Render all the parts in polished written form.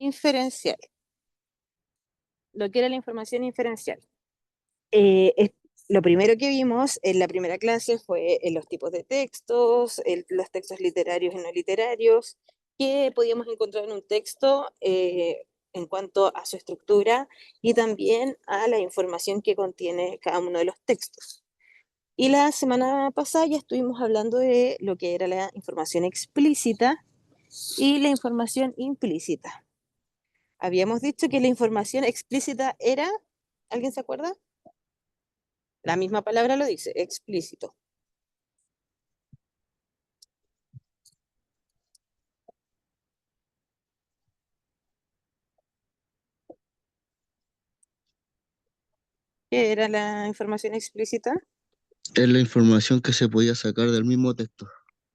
inferencial. Lo que era la información inferencial. Eh, lo primero que vimos en la primera clase fue los tipos de textos, los textos literarios y no literarios, que podíamos encontrar en un texto en cuanto a su estructura y también a la información que contiene cada uno de los textos. Y la semana pasada ya estuvimos hablando de lo que era la información explícita y la información implícita. Habíamos dicho que la información explícita era, ¿alguien se acuerda? La misma palabra lo dice, explícito. ¿Qué era la información explícita? Es la información que se podía sacar del mismo texto.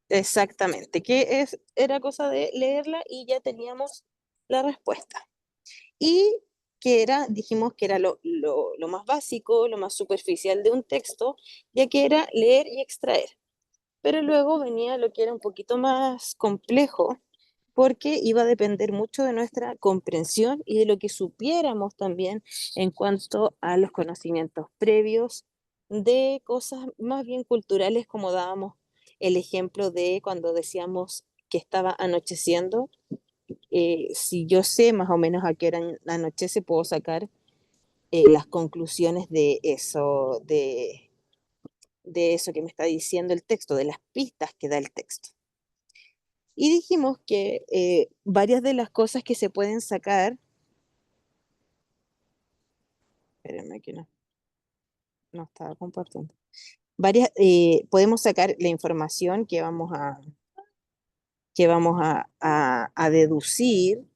Exactamente, que era cosa de leerla y ya teníamos la respuesta. Y que era, dijimos que era lo más básico, lo más superficial de un texto, ya que era leer y extraer. Pero luego venía lo que era un poquito más complejo, porque iba a depender mucho de nuestra comprensión y de lo que supiéramos también en cuanto a los conocimientos previos de cosas más bien culturales, como dábamos el ejemplo de cuando decíamos que estaba anocheciendo. Si yo sé más o menos a qué hora anochece, puedo sacar las conclusiones de eso que me está diciendo el texto, de las pistas que da el texto. Y dijimos que varias de las cosas que se pueden sacar, espérenme que no estaba compartiendo, podemos sacar la información que vamos a deducir,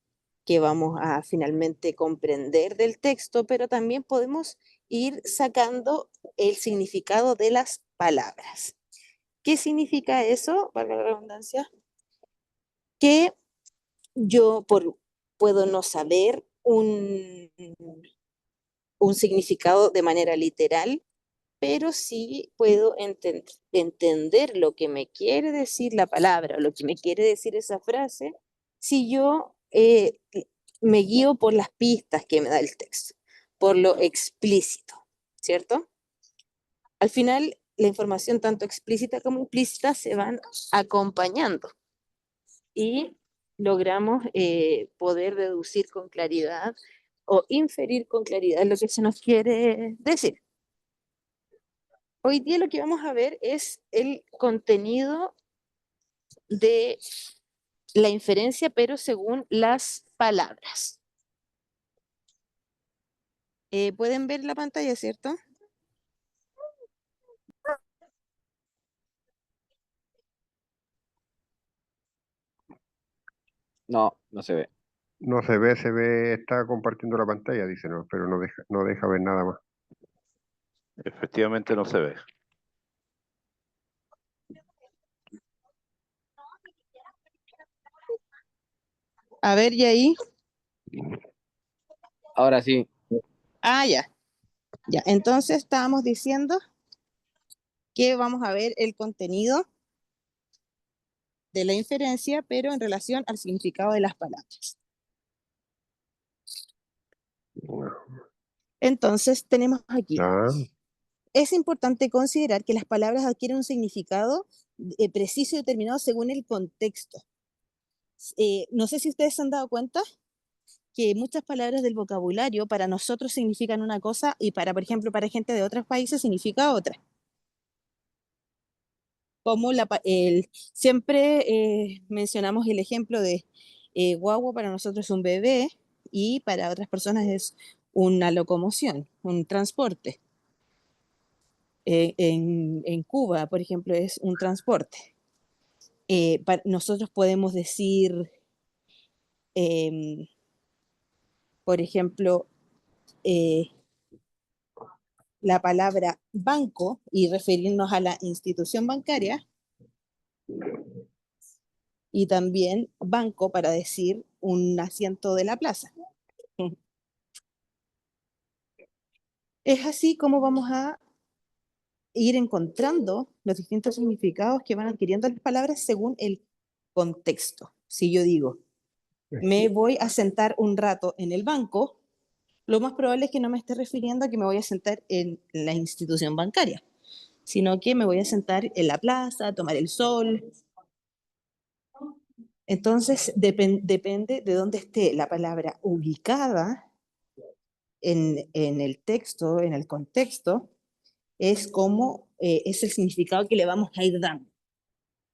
que vamos a finalmente comprender del texto, pero también podemos ir sacando el significado de las palabras. ¿Qué significa eso, valga la redundancia? Que yo puedo no saber un significado de manera literal, pero sí puedo entender lo que me quiere decir la palabra, lo que me quiere decir esa frase, si yo me guío por las pistas que me da el texto, por lo explícito, ¿cierto? Al final, la información tanto explícita como implícita se van acompañando y logramos poder deducir con claridad o inferir con claridad lo que se nos quiere decir. Hoy día lo que vamos a ver es el contenido de la inferencia, pero según las palabras. ¿Pueden ver la pantalla, cierto? No, no se ve. No se ve, está compartiendo la pantalla, dice, no, pero no deja ver nada más. Efectivamente no se ve. A ver, ¿y ahí? Ahora sí. Ah, ya. Ya, entonces estábamos diciendo que vamos a ver el contenido de la inferencia, pero en relación al significado de las palabras. Entonces tenemos aquí. Es importante considerar que las palabras adquieren un significado preciso y determinado según el contexto. No sé si ustedes se han dado cuenta que muchas palabras del vocabulario para nosotros significan una cosa y por ejemplo, para gente de otros países significa otra. Como siempre mencionamos el ejemplo de guagua para nosotros es un bebé y para otras personas es una locomoción, un transporte. En Cuba, por ejemplo, es un transporte. Nosotros podemos decir, por ejemplo, la palabra banco y referirnos a la institución bancaria, y también banco para decir un asiento de la plaza. Es así como vamos a ir encontrando los distintos significados que van adquiriendo las palabras según el contexto. Si yo digo, me voy a sentar un rato en el banco, lo más probable es que no me esté refiriendo a que me voy a sentar en la institución bancaria, sino que me voy a sentar en la plaza, a tomar el sol. Entonces, depende de dónde esté la palabra ubicada en el texto, en el contexto, es como es el significado que le vamos a ir dando.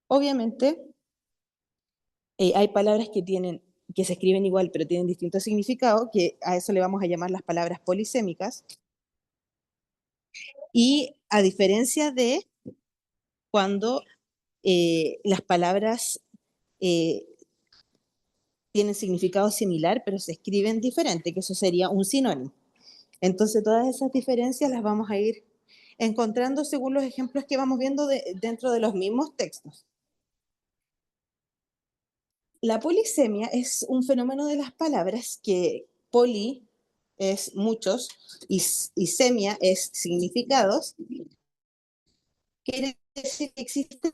Obviamente, hay palabras que se escriben igual, pero tienen distintos significados, que a eso le vamos a llamar las palabras polisémicas. Y a diferencia de cuando las palabras tienen significado similar, pero se escriben diferente, que eso sería un sinónimo. Entonces, todas esas diferencias las vamos a ir encontrando según los ejemplos que vamos viendo dentro de los mismos textos. La polisemia es un fenómeno de las palabras que poli es muchos y semia es significados. Quiere decir que existen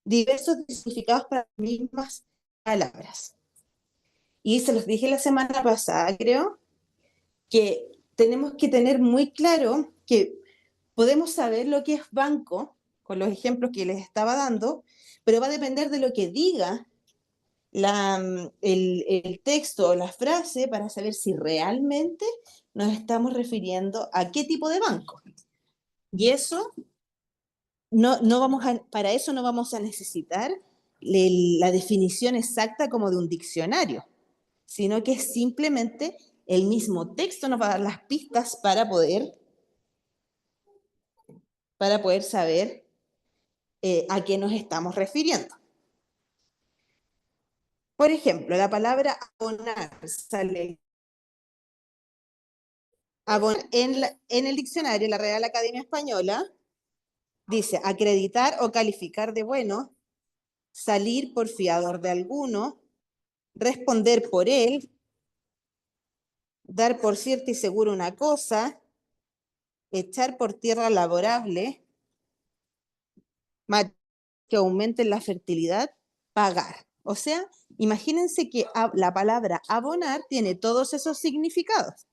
diversos significados para las mismas palabras. Y se los dije la semana pasada, creo, que tenemos que tener muy claro que podemos saber lo que es banco con los ejemplos que les estaba dando, pero va a depender de lo que diga el texto o la frase para saber si realmente nos estamos refiriendo a qué tipo de banco. Y eso, para eso no vamos a necesitar la definición exacta como de un diccionario, sino que simplemente el mismo texto nos va a dar las pistas para poder saber a qué nos estamos refiriendo. Por ejemplo, la palabra abonar sale en el diccionario, la Real Academia Española, dice acreditar o calificar de bueno, salir por fiador de alguno, responder por él, dar por cierta y segura una cosa, echar por tierra laborable, que aumenten la fertilidad, pagar. O sea, imagínense que la palabra abonar tiene todos esos significados.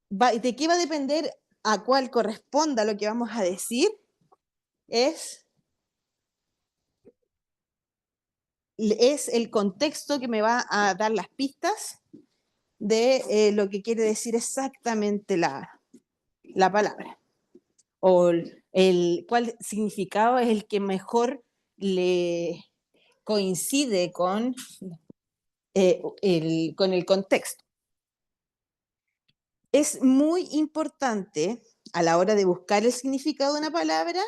¿De qué va a depender a cuál corresponda lo que vamos a decir? Es el contexto que me va a dar las pistas de lo que quiere decir exactamente la palabra. O cuál significado es el que mejor le coincide con el contexto. Es muy importante a la hora de buscar el significado de una palabra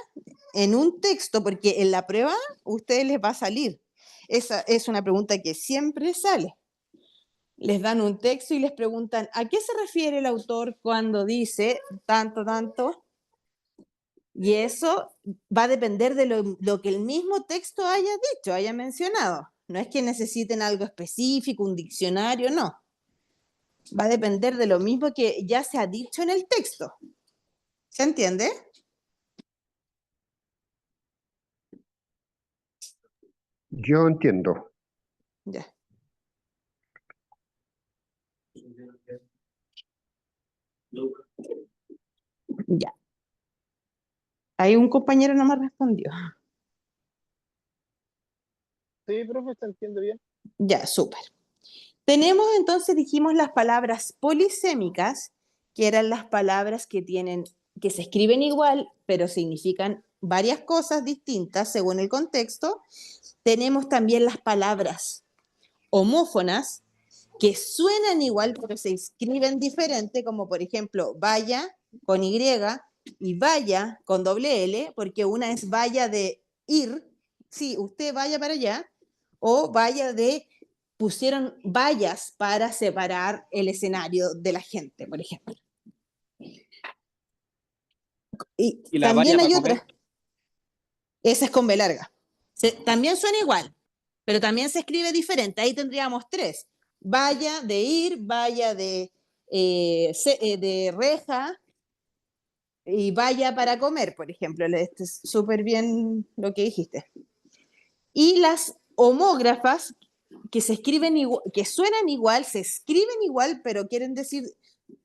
en un texto, porque en la prueba a ustedes les va a salir. Esa es una pregunta que siempre sale. Les dan un texto y les preguntan, ¿a qué se refiere el autor cuando dice tanto, tanto? Y eso va a depender de lo que el mismo texto haya dicho, haya mencionado. No es que necesiten algo específico, un diccionario, no. Va a depender de lo mismo que ya se ha dicho en el texto. ¿Se entiende? Yo entiendo. Ya. Ya. Ahí un compañero no me respondió. Sí, profe, ¿se entiende bien? Ya, súper. Tenemos entonces, dijimos, las palabras polisémicas, que eran las palabras que se escriben igual, pero significan varias cosas distintas según el contexto. Tenemos también las palabras homófonas, que suenan igual, pero se escriben diferente, como por ejemplo, vaya con Y y vaya con doble L, porque una es vaya de ir, sí, usted vaya para allá, o vaya de pusieron vallas para separar el escenario de la gente, por ejemplo. Y ¿Y la también valla hay para otra. comer? Esa es con B larga. También suena igual, pero también se escribe diferente. Ahí tendríamos tres. Valla de ir, valla de reja y valla para comer, por ejemplo. Este es súper bien lo que dijiste. Y las homógrafas, que se escriben igual, que suenan igual, se escriben igual, pero quieren decir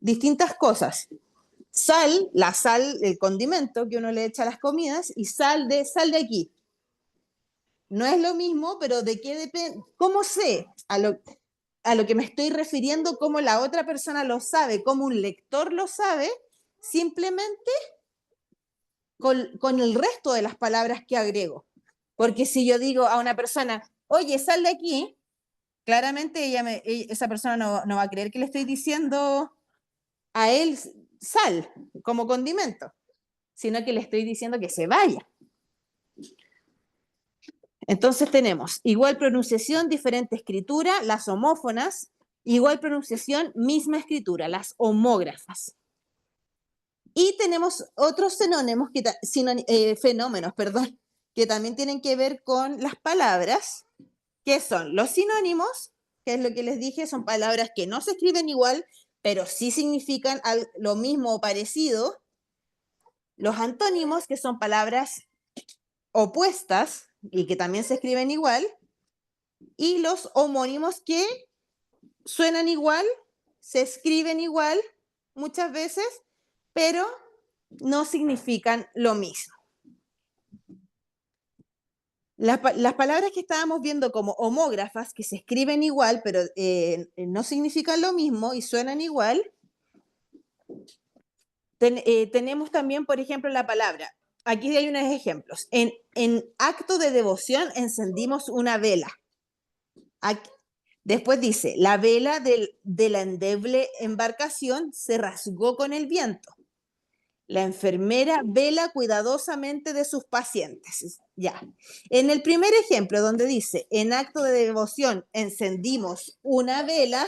distintas cosas. Sal, la sal, el condimento que uno le echa a las comidas, y sal de aquí. No es lo mismo, pero ¿de qué depende? ¿Cómo sé a lo que me estoy refiriendo? ¿Cómo la otra persona lo sabe? ¿Cómo un lector lo sabe? Simplemente con el resto de las palabras que agrego. Porque si yo digo a una persona, oye, sal de aquí, claramente esa persona no va a creer que le estoy diciendo a él sal como condimento, sino que le estoy diciendo que se vaya. Entonces tenemos igual pronunciación, diferente escritura, las homófonas, igual pronunciación, misma escritura, las homógrafas. Y tenemos otros fenómenos que también tienen que ver con las palabras, que son los sinónimos, que es lo que les dije, son palabras que no se escriben igual, pero sí significan lo mismo o parecido. Los antónimos, que son palabras opuestas y que también se escriben igual. Y los homónimos, que suenan igual, se escriben igual muchas veces, pero no significan lo mismo. Las palabras que estábamos viendo como homógrafas, que se escriben igual, pero no significan lo mismo y suenan igual, tenemos también, por ejemplo, la palabra. Aquí hay unos ejemplos. En acto de devoción encendimos una vela. Aquí, después dice, la vela de la endeble embarcación se rasgó con el viento. La enfermera vela cuidadosamente de sus pacientes. Ya. En el primer ejemplo, donde dice, en acto de devoción encendimos una vela,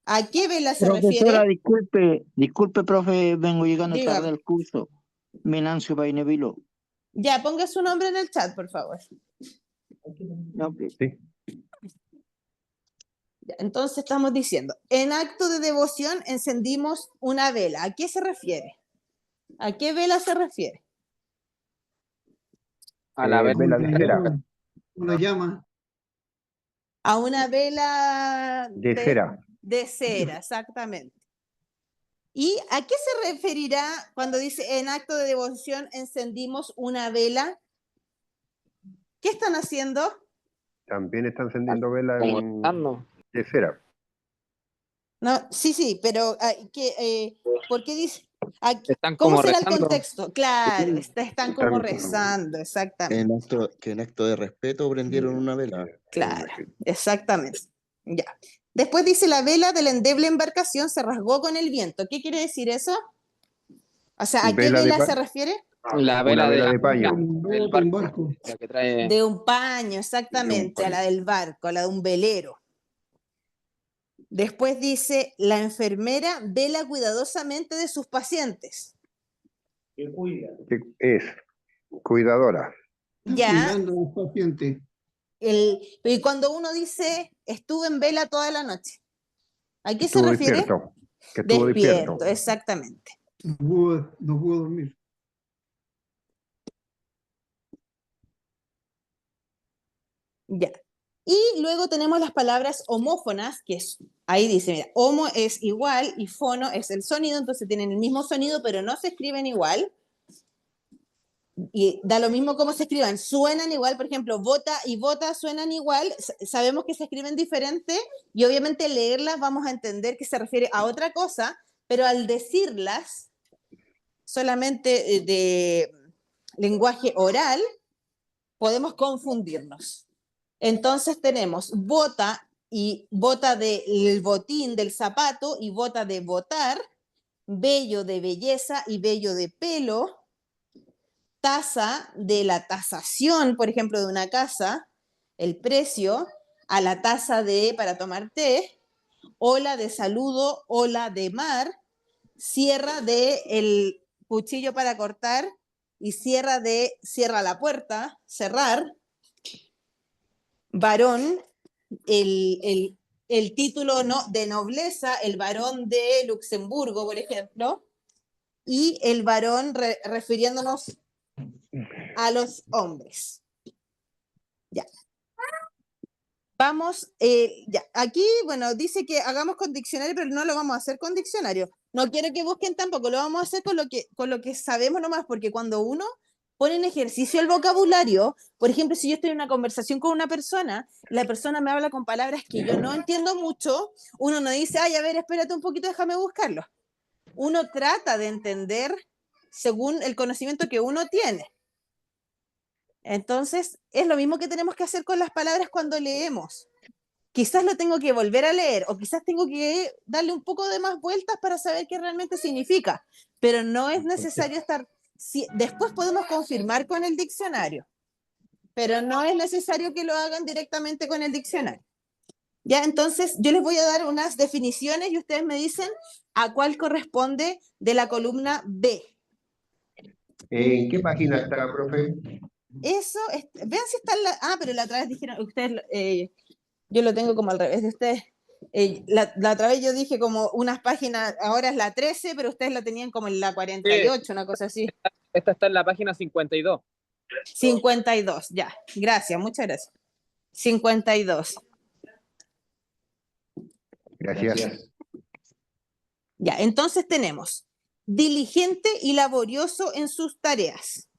¿a qué vela se Profesora, refiere? disculpe, profe, vengo llegando tarde Dígame. al curso. Venancio Painevilo. Ya, ponga su nombre en el chat, por favor. No, Sí. Ya, entonces estamos diciendo, en acto de devoción encendimos una vela. ¿A qué se refiere? ¿A qué vela se refiere? A la vez Vela de cera. Una llama. A una vela De cera. de cera, exactamente. ¿Y a qué se referirá cuando dice en acto de devoción encendimos una vela? ¿Qué están haciendo? También está encendiendo vela como rezando. de cera. No, sí, pero ¿por qué dice? Están ¿Cómo como será el rezando. contexto? Claro, están como Están- rezando, exactamente. En acto de respeto prendieron una vela. Claro, exactamente. Ya. Después dice, la vela de la endeble embarcación se rasgó con el viento. ¿Qué quiere decir eso? O sea, ¿a qué Vela de vela pa- se refiere? La Una vela vela de de paño. del barco. La que trae. De un paño, exactamente, a la paño. del barco, a la de un velero. Después dice, la enfermera vela cuidadosamente de sus pacientes. Que es cuidadora. Ya, Cuidando a los pacientes. y cuando uno dice, estuve en vela toda la noche, ¿a qué se Estuvo refiere? despierto. Que estuvo despierto. Despierto, exactamente. No pudo dormir. Ya. Y luego tenemos las palabras homófonas, que ahí dice, mira, homo es igual y fono es el sonido, entonces tienen el mismo sonido, pero no se escriben igual. Y da lo mismo cómo se escriban, suenan igual, por ejemplo, bota y bota suenan igual, sabemos que se escriben diferente y obviamente leerlas vamos a entender que se refiere a otra cosa, pero al decirlas solamente de lenguaje oral, podemos confundirnos. Entonces tenemos bota y bota del botín del zapato y bota de botar, vello de belleza y vello de pelo, tasa de la tasación, por ejemplo, de una casa, el precio, a la taza de para tomar té, ola de saludo, ola de mar, sierra de el cuchillo para cortar y sierra de cierra la puerta, cerrar, varón, el título de nobleza, el varón de Luxemburgo, por ejemplo, y el varón refiriéndonos a los hombres. Ya. Vamos, ya, aquí, bueno, dice que hagamos con diccionario, pero no lo vamos a hacer con diccionario. No quiero que busquen tampoco, lo vamos a hacer con lo que sabemos nomás, porque cuando uno pone en ejercicio el vocabulario, por ejemplo, si yo estoy en una conversación con una persona, la persona me habla con palabras que yo no entiendo mucho, uno no dice, ay, a ver, espérate un poquito, déjame buscarlo. Uno trata de entender según el conocimiento que uno tiene. Entonces, es lo mismo que tenemos que hacer con las palabras cuando leemos. Quizás lo tengo que volver a leer o quizás tengo que darle un poco de más vueltas para saber qué realmente significa, pero no es necesario estar, después podemos confirmar con el diccionario, pero no es necesario que lo hagan directamente con el diccionario. Ya, entonces yo les voy a dar unas definiciones y ustedes me dicen a cuál corresponde de la columna B. ¿En qué página está, profe? Eso, vean si está en la... Ah, pero la otra vez dijeron, ustedes, yo lo tengo como al revés de ustedes. La otra vez yo dije como unas páginas, ahora es la 13, pero ustedes la tenían como en la 48, una cosa así. Esta está en la página 52. 52, ya. Gracias, muchas gracias. 52. Gracias. Ya, entonces tenemos diligente y laborioso en sus tareas.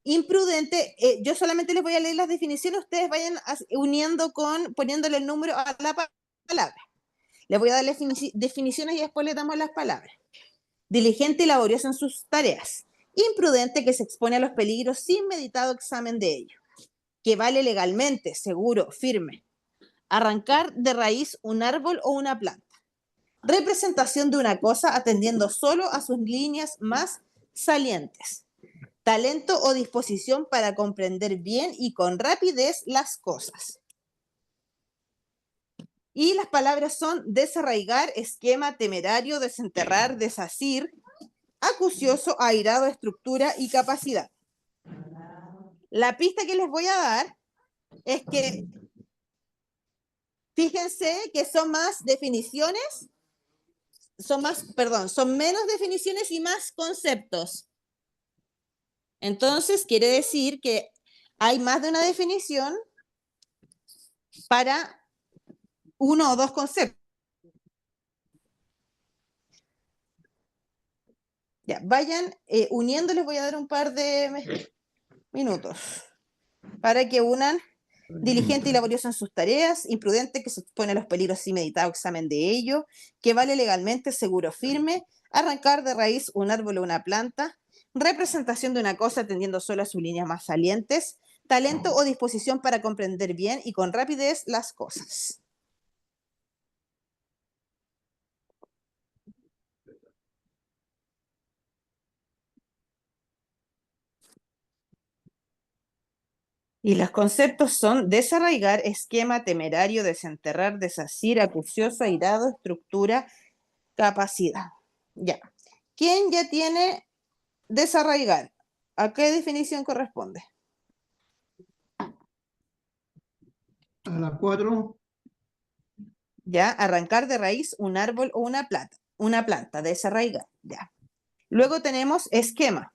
Imprudente, yo solamente les voy a leer las definiciones, ustedes vayan uniendo poniéndole el número a la palabra. Les voy a dar definiciones y después le damos las palabras. Diligente y laborioso en sus tareas. Imprudente, que se expone a los peligros sin meditado examen de ello. Que vale legalmente, seguro, firme. Arrancar de raíz un árbol o una planta. Representación de una cosa atendiendo solo a sus líneas más salientes. Talento o disposición para comprender bien y con rapidez las cosas. Y las palabras son desarraigar, esquema, temerario, desenterrar, desasir, acucioso, airado, estructura y capacidad. La pista que les voy a dar es que fíjense que son más definiciones, son menos definiciones y más conceptos. Entonces quiere decir que hay más de una definición para uno o dos conceptos. Ya, vayan uniendo, les voy a dar un par de minutos para que unan. Diligente y laborioso en sus tareas, imprudente, que se expone a los peligros sin meditado examen de ello, que vale legalmente, seguro, firme, arrancar de raíz un árbol o una planta, representación de una cosa atendiendo solo a sus líneas más salientes, talento o disposición para comprender bien y con rapidez las cosas. Y los conceptos son desarraigar, esquema, temerario, desenterrar, desasir, acucioso, airado, estructura, capacidad. Ya. ¿Quién ya tiene desarraigar? ¿A qué definición corresponde? A las 4, Ya, arrancar de raíz un árbol o una planta, desarraigar. Ya. Luego tenemos esquema.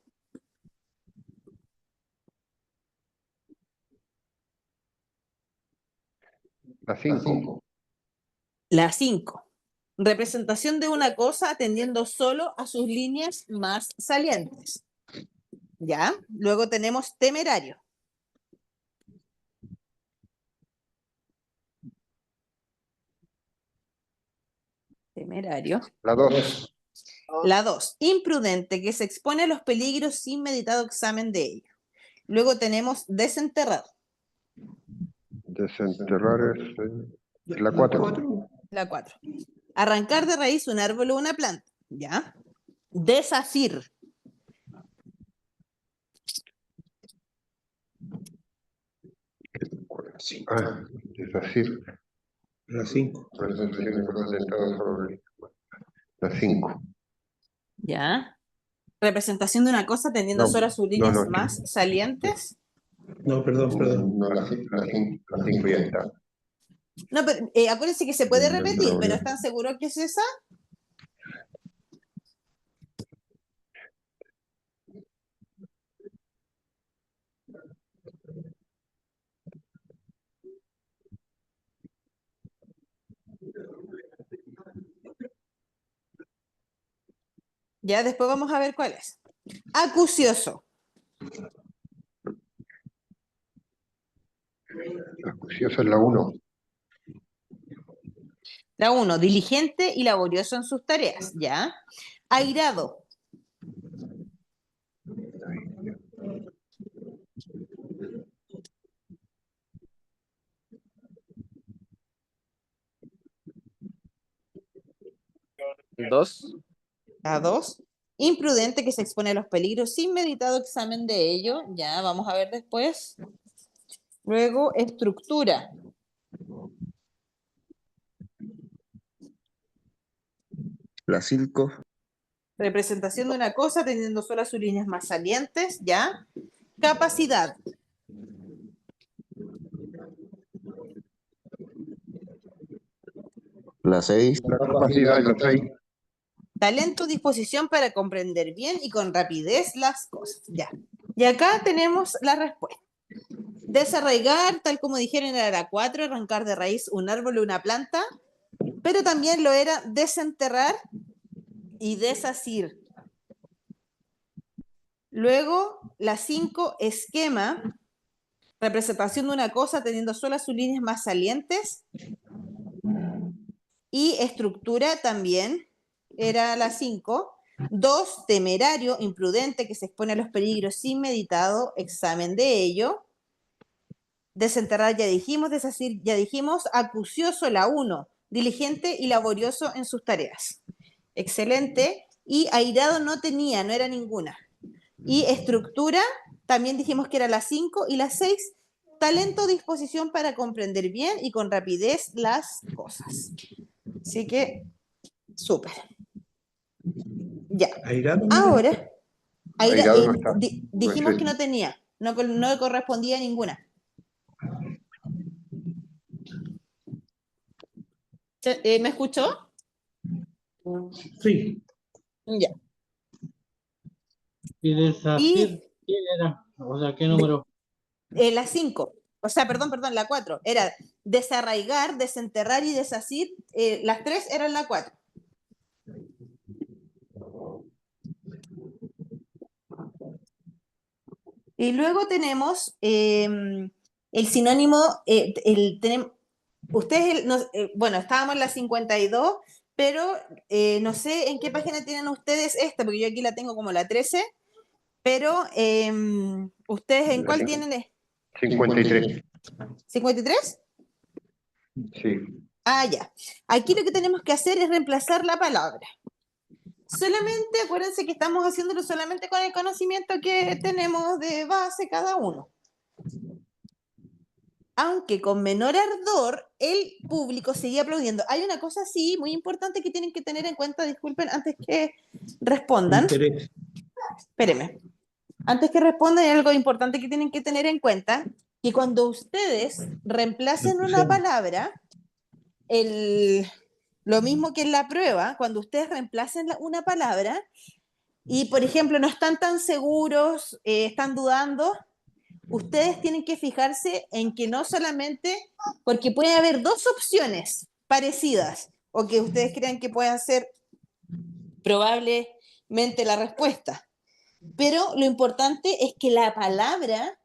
La 5. La 5. Representación de una cosa atendiendo solo a sus líneas más salientes. ¿Ya? Luego tenemos temerario. Temerario. La 2. La 2. Imprudente, que se expone a los peligros sin meditado examen de ello. Luego tenemos desenterrado. Desenterrar es la la 4. 4, La 4. Arrancar de raíz un árbol o una planta. ¿Ya? Desasir. Es decir, La 5. presentaciones por los estados sobre la 5. ¿Ya? Representación de una cosa teniendo solo a sus líneas no, más salientes. No, perdón. No, la 5 ya está. No, pero acuérdense que se puede repetir, pero ¿están seguros que es esa? Ya después vamos a ver cuál es. Acucioso. Acucioso es la 1. La 1, diligente y laborioso en sus tareas, ¿ya? Airado. Dos. La 2, imprudente que se expone a los peligros sin meditado examen de ello, ya vamos a ver después. Luego, estructura. La 5. Representación de una cosa teniendo solo sus líneas más salientes, ¿ya? Capacidad. La 6. La capacidad es la 6. Talento, disposición para comprender bien y con rapidez las cosas, ya. Y acá tenemos la respuesta. Desarraigar, tal como dijeron, era la 4, arrancar de raíz un árbol o una planta, pero también lo era desenterrar y desasir. Luego, la 5, esquema, representación de una cosa teniendo solo sus líneas más salientes. Y estructura también era la 5. 2, temerario, imprudente, que se expone a los peligros sin meditado examen de ello. Desenterrar ya dijimos, desasir ya dijimos. Acucioso la 1, diligente y laborioso en sus tareas. Excelente. Y airado no tenía, no era ninguna. Y estructura, también dijimos que era la 5 y la 6, talento, disposición para comprender bien y con rapidez las cosas. Así que, súper. Ya. Airado. Ahora, Airado no está. dijimos No que no tenía, no correspondía a ninguna. ¿Me escuchó? Sí. Ya. ¿Y desasir qué era? O sea, ¿qué número? La 5, o sea, perdón, la 4, era desarraigar, desenterrar y desasir, las 3 eran la 4. Y luego tenemos el sinónimo, ustedes, bueno, estábamos en la 52, pero no sé en qué página tienen ustedes esta, porque yo aquí la tengo como la 13, pero ¿ustedes en cuál tienen? 53. ¿53? Sí. Ah, ya. Aquí lo que tenemos que hacer es reemplazar la palabra. Solamente, acuérdense que estamos haciéndolo solamente con el conocimiento que tenemos de base cada uno. Aunque con menor ardor, el público seguía aplaudiendo. Hay una cosa, sí, muy importante que tienen que tener en cuenta, disculpen, antes que respondan. Interés. Espérenme. Antes que respondan, hay algo importante que tienen que tener en cuenta, que cuando ustedes reemplacen una palabra, lo mismo que en la prueba, cuando ustedes reemplacen una palabra y, por ejemplo, no están tan seguros, están dudando, ustedes tienen que fijarse en que no solamente, porque puede haber dos opciones parecidas o que ustedes crean que puedan ser probablemente la respuesta, pero lo importante es que la palabra,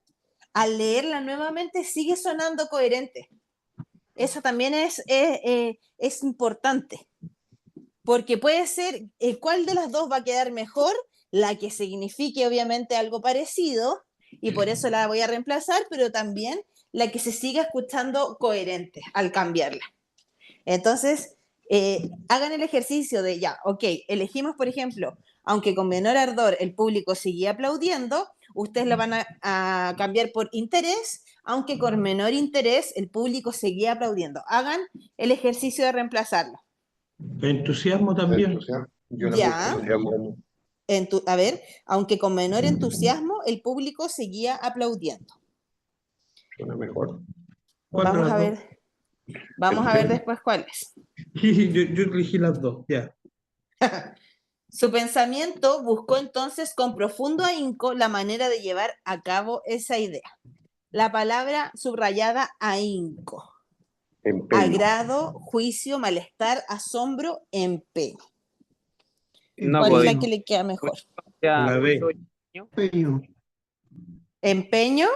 al leerla nuevamente, sigue sonando coherente. Eso también es importante, porque puede ser cuál de las dos va a quedar mejor, la que signifique obviamente algo parecido, y por eso la voy a reemplazar, pero también la que se siga escuchando coherente al cambiarla. Entonces, hagan el ejercicio de ya, ok, elegimos, por ejemplo, aunque con menor ardor el público seguía aplaudiendo, ustedes lo van a cambiar por interés, aunque con menor interés el público seguía aplaudiendo. Hagan el ejercicio de reemplazarlo. Entusiasmo también. Yo la Ya. puse entusiasmo. A ver, aunque con menor entusiasmo el público seguía aplaudiendo. Suena mejor. Vamos a ver. Vamos a ver después cuál es. Yo elegí las dos, ya. Su pensamiento buscó entonces con profundo ahínco la manera de llevar a cabo esa idea. La palabra subrayada ahínco. Empeño. Agrado, juicio, malestar, asombro, empeño. No, ¿Cuál es la pues, que le queda mejor? ya, La B. Peño. Empeño.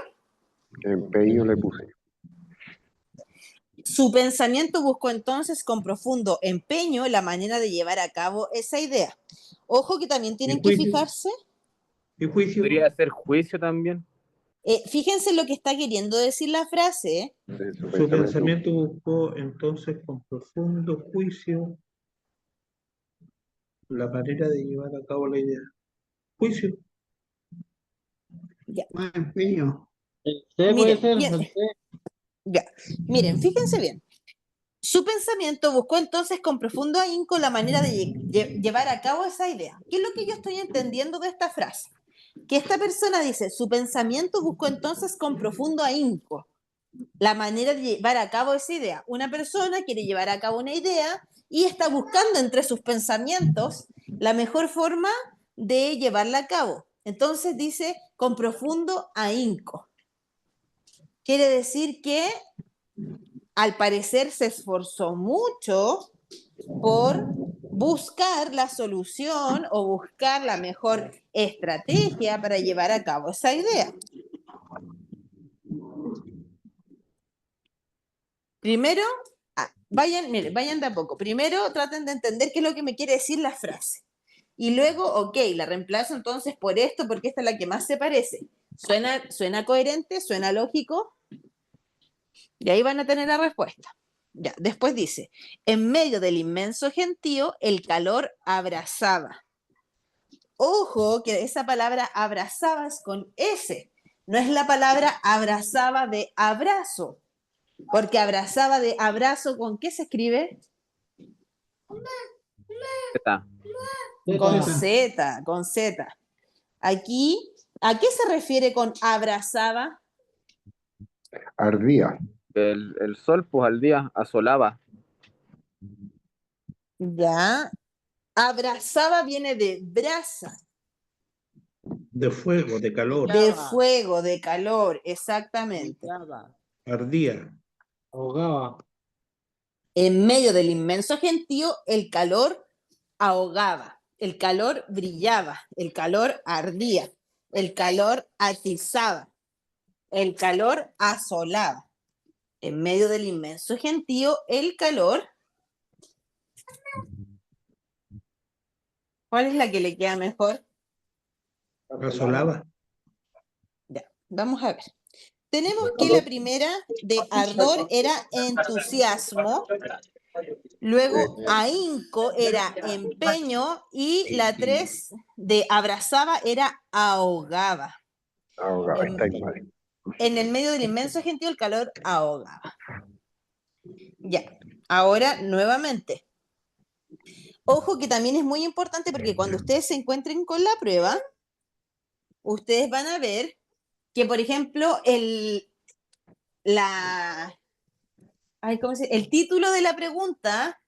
Empeño le puse. Su pensamiento buscó entonces con profundo empeño la manera de llevar a cabo esa idea. Ojo que también tienen que juicio? fijarse. ¿Y juicio? podría ser juicio también. Fíjense lo que está queriendo decir la frase. Su pensamiento buscó entonces con profundo juicio la manera de llevar a cabo la idea. Juicio. Más empeño. El C puede Miren, ser. bien. El C. Ya. Miren, fíjense bien. Su pensamiento buscó entonces con profundo ahínco la manera de llevar a cabo esa idea. ¿Qué es lo que yo estoy entendiendo de esta frase? Que esta persona dice, su pensamiento buscó entonces con profundo ahínco la manera de llevar a cabo esa idea. Una persona quiere llevar a cabo una idea y está buscando entre sus pensamientos la mejor forma de llevarla a cabo. Entonces dice, con profundo ahínco. Quiere decir que al parecer se esforzó mucho por buscar la solución o buscar la mejor estrategia para llevar a cabo esa idea. Primero, miren, vayan de a poco. Primero traten de entender qué es lo que me quiere decir la frase. Y luego, ok, la reemplazo entonces por esto, porque esta es la que más se parece. ¿Suena coherente? ¿Suena lógico? Y ahí van a tener la respuesta. Ya, después dice, en medio del inmenso gentío, el calor abrazaba. Ojo que esa palabra abrazaba es con S, no es la palabra abrazaba de abrazo, porque abrazaba de abrazo, ¿con qué se escribe? Está. Con Z, con Z. Aquí, ¿a qué se refiere con abrazaba? Ardía. El sol, pues al día, asolaba. Ya, abrazaba viene de brasa. De fuego, de calor. De fuego, de calor, exactamente. Ardía. Ahogaba. En medio del inmenso gentío, el calor ahogaba, el calor brillaba, el calor ardía, el calor atizaba, el calor asolaba. En medio del inmenso gentío, el calor. ¿Cuál es la que le queda mejor? Asolaba. Ya, vamos a ver. Tenemos que la primera de ardor era entusiasmo, luego ahínco era empeño y la 3 de abrazaba era ahogaba. Ahogaba. Está igual. En el medio del inmenso gentío el calor ahogaba. Ya, ahora nuevamente. Ojo que también es muy importante porque cuando ustedes se encuentren con la prueba, ustedes van a ver que, por ejemplo, el título de la pregunta,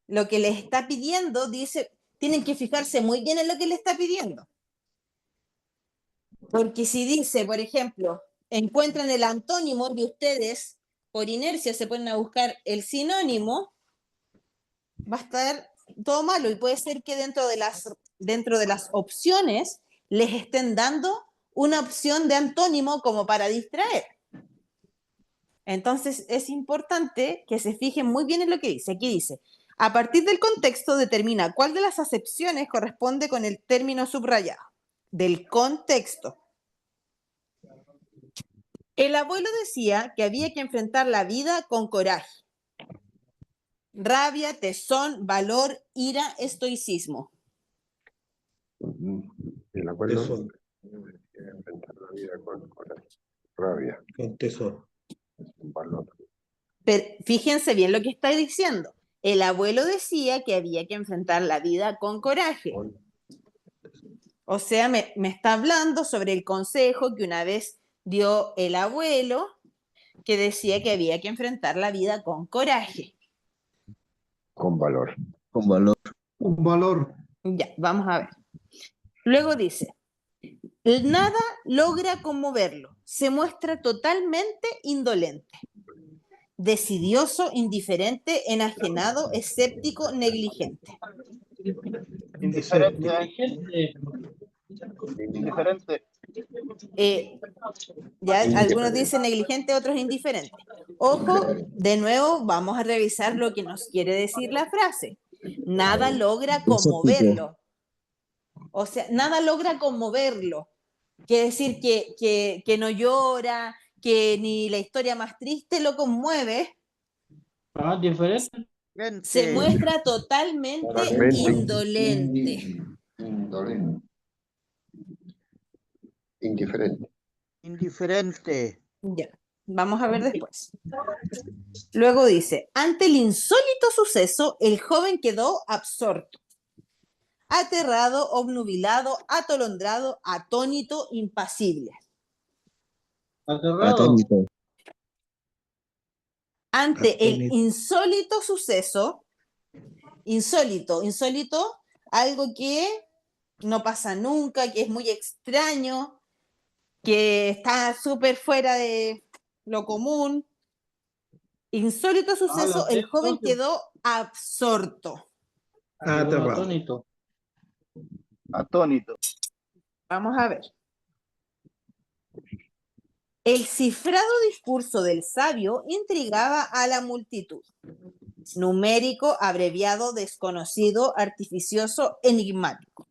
lo que les está pidiendo, dice, tienen que fijarse muy bien en lo que le está pidiendo. Porque si dice, por ejemplo, encuentran el antónimo y ustedes, por inercia, se ponen a buscar el sinónimo, va a estar todo malo y puede ser que dentro de las opciones les estén dando una opción de antónimo como para distraer. Entonces es importante que se fijen muy bien en lo que dice. Aquí dice, a partir del contexto determina cuál de las acepciones corresponde con el término subrayado. Del contexto. El abuelo decía que había que enfrentar la vida con coraje. Rabia, tesón, valor, ira, estoicismo. El acuerdo. Tesón. Enfrentar la vida con coraje. Rabia. Con tesón. Valor. Pero fíjense bien lo que está diciendo. El abuelo decía que había que enfrentar la vida con coraje. O sea, me está hablando sobre el consejo que una vez dio el abuelo, que decía que había que enfrentar la vida con coraje. Con valor. Con valor. Un valor. Ya, vamos a ver. Luego dice, nada logra conmoverlo, se muestra totalmente indolente, decidioso, indiferente, enajenado, escéptico, negligente. Indiferente. Indiferente. Ya algunos dicen negligente, otros indiferente. Ojo, de nuevo vamos a revisar lo que nos quiere decir la frase. Nada logra conmoverlo. O sea, nada logra conmoverlo. Quiere decir que no llora, que ni la historia más triste lo conmueve. Diferente. Se muestra totalmente Totalmente. indolente. Indiferente. Indiferente. Ya, vamos a ver después. Luego dice, ante el insólito suceso, el joven quedó absorto, aterrado, obnubilado, atolondrado, atónito, impasible. Aterrado. Atónito. Ante el Atónito. insólito suceso, insólito, algo que no pasa nunca, que es muy extraño, que está súper fuera de lo común. Insólito suceso, el joven quedó absorto. Aterrado. Atónito. Vamos a ver. El cifrado discurso del sabio intrigaba a la multitud. Numérico, abreviado, desconocido, artificioso, enigmático.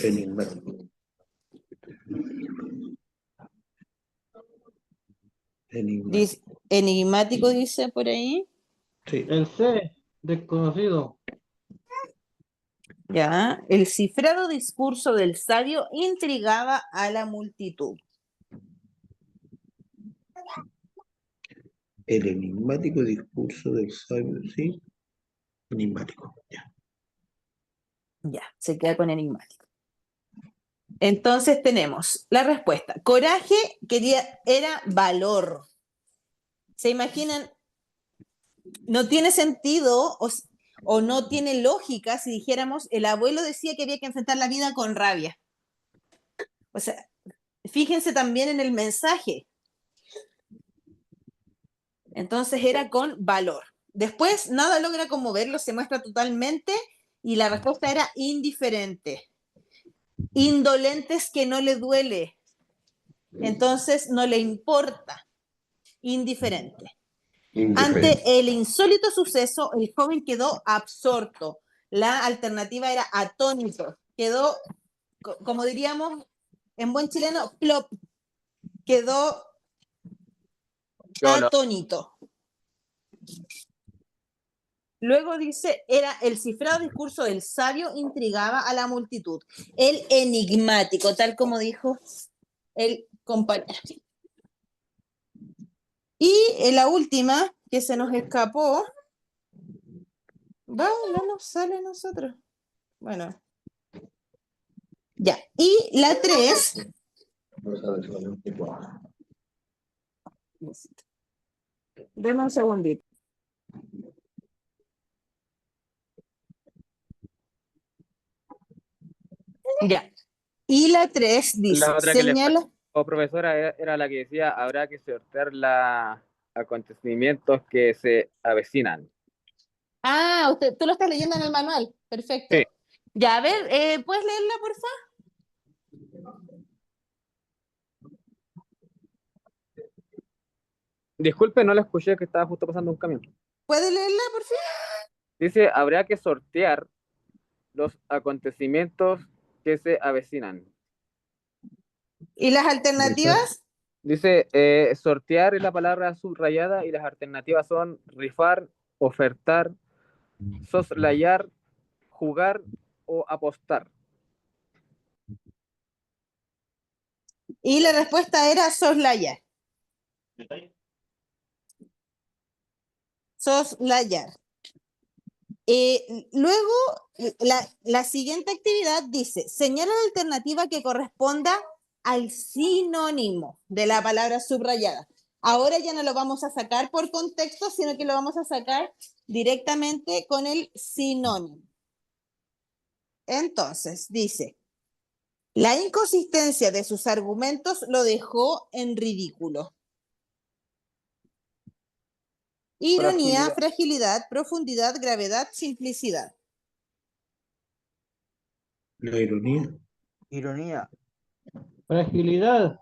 Enigmático. Enigmático dice por ahí. Sí. El C, desconocido. Ya, el cifrado discurso del sabio intrigaba a la multitud. El enigmático discurso del sabio, sí. Enigmático, ya. Ya, se queda con enigmático. Entonces tenemos la respuesta. Coraje era valor. ¿Se imaginan? No tiene sentido o no tiene lógica si dijéramos, el abuelo decía que había que enfrentar la vida con rabia. O sea, fíjense también en el mensaje. Entonces era con valor. Después, nada logra conmoverlo, se muestra totalmente y la respuesta era indiferente. Indolente es que no le duele. Entonces no le importa. Indiferente. Ante el insólito suceso, el joven quedó absorto. La alternativa era atónito. Quedó, como diríamos en buen chileno, plop. Quedó atónito. Luego dice, era el cifrado discurso del sabio intrigaba a la multitud. El enigmático, tal como dijo el compañero. Y la última, que se nos escapó, no nos sale a nosotros. Bueno. Ya, y la 3. Deme un segundito. Ya. Y la 3 dice, La otra que le señala. faltó, profesora, era la que decía, habrá que sortear los acontecimientos que se avecinan. Ah, tú lo estás leyendo en el manual. Perfecto. Sí. Ya, a ver, ¿puedes leerla, por favor? Disculpe, no la escuché, que estaba justo pasando un camión. ¿Puedes leerla, por favor? Dice, habrá que sortear los acontecimientos que se avecinan. ¿Y las alternativas? Dice, sortear es la palabra subrayada y las alternativas son rifar, ofertar, soslayar, jugar o apostar. Y la respuesta era soslayar. Soslayar. Luego, la siguiente actividad dice, señala la alternativa que corresponda al sinónimo de la palabra subrayada. Ahora ya no lo vamos a sacar por contexto, sino que lo vamos a sacar directamente con el sinónimo. Entonces, dice, la inconsistencia de sus argumentos lo dejó en ridículo. Ironía, fragilidad, profundidad, gravedad, simplicidad. La ironía. Ironía. Fragilidad.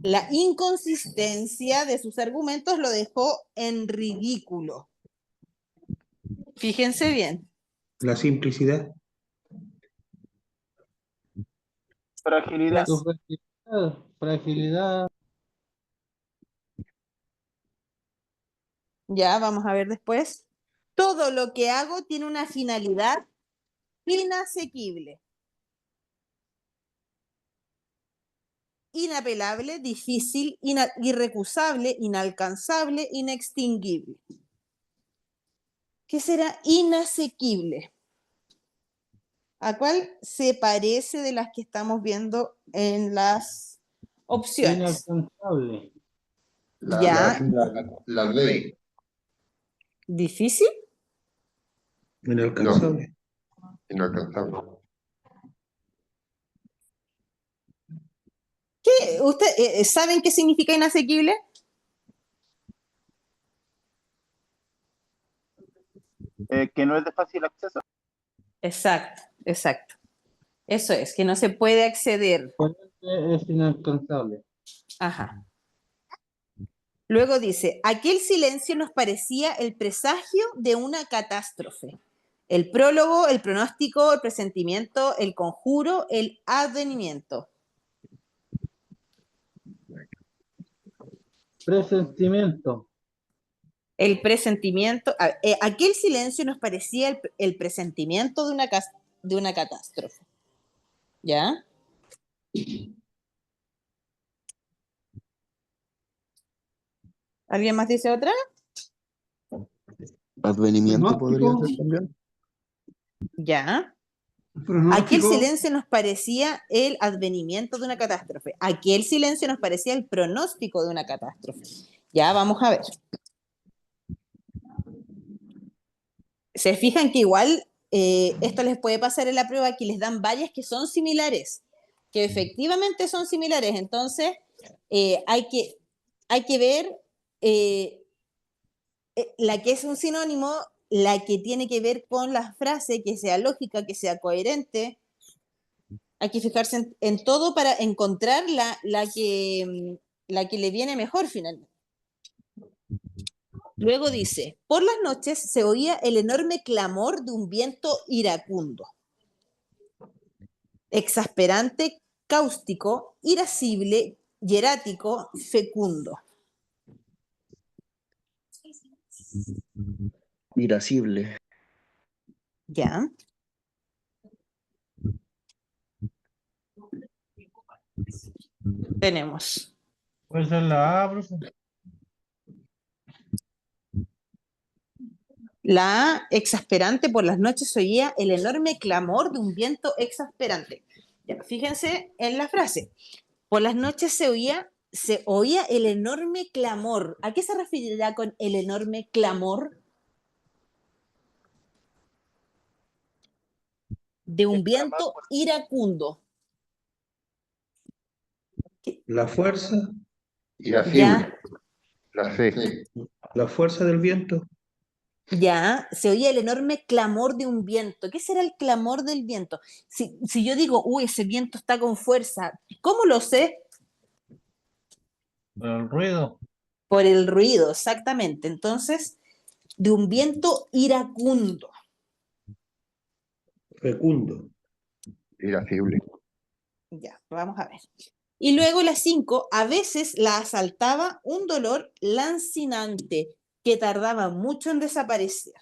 La inconsistencia de sus argumentos lo dejó en ridículo. Fíjense bien. La simplicidad. Fragilidad. Fragilidad. Ya, vamos a ver después. Todo lo que hago tiene una finalidad inasequible, inapelable, difícil, irrecusable, inalcanzable, inextinguible. ¿Qué será inasequible? ¿A cuál se parece de las que estamos viendo en las opciones? Inalcanzable. Ya. La D. ¿Difícil? Inalcanzable. Inalcanzable. ¿Qué? ¿Ustedes saben qué significa inasequible? Que no es de fácil acceso. Exacto, exacto. Eso es, que no se puede acceder. Es inalcanzable. Ajá. Luego dice, aquel silencio nos parecía el presagio de una catástrofe. El prólogo, el pronóstico, el presentimiento, el conjuro, el advenimiento. Presentimiento. El presentimiento, aquel silencio nos parecía el presentimiento de una catástrofe. ¿Ya? ¿Alguien más dice otra? Advenimiento podría Pronóstico. ser también. Ya. Pronóstico. Aquel silencio nos parecía el advenimiento de una catástrofe. Aquel silencio nos parecía el pronóstico de una catástrofe. Ya, vamos a ver. Se fijan que igual esto les puede pasar en la prueba, que les dan vallas que son similares, que efectivamente son similares. Entonces, hay que ver la que es un sinónimo, la que tiene que ver con la frase, que sea lógica, que sea coherente. Hay que fijarse en todo para encontrar la que le viene mejor finalmente. Luego dice, por las noches se oía el enorme clamor de un viento iracundo, exasperante, cáustico, irascible, hierático, fecundo. Irascible. ¿Ya? Tenemos. Pues en la A, profe. La A, exasperante, por las noches se oía el enorme clamor de un viento exasperante. Ya, fíjense en la frase. Por las noches se oía el enorme clamor. ¿A qué se referirá con el enorme clamor? De un viento iracundo. La fuerza. Irascible. Ya, La C. La fuerza del viento. ya, se oía el enorme clamor de un viento. ¿Qué será el clamor del viento? Si yo digo, uy, ese viento está con fuerza, ¿cómo lo sé? El ruido. Por el ruido, exactamente. Entonces, de un viento iracundo. Fecundo. Irascible. Ya, vamos a ver. Y luego la 5, a veces la asaltaba un dolor lancinante que tardaba mucho en desaparecer.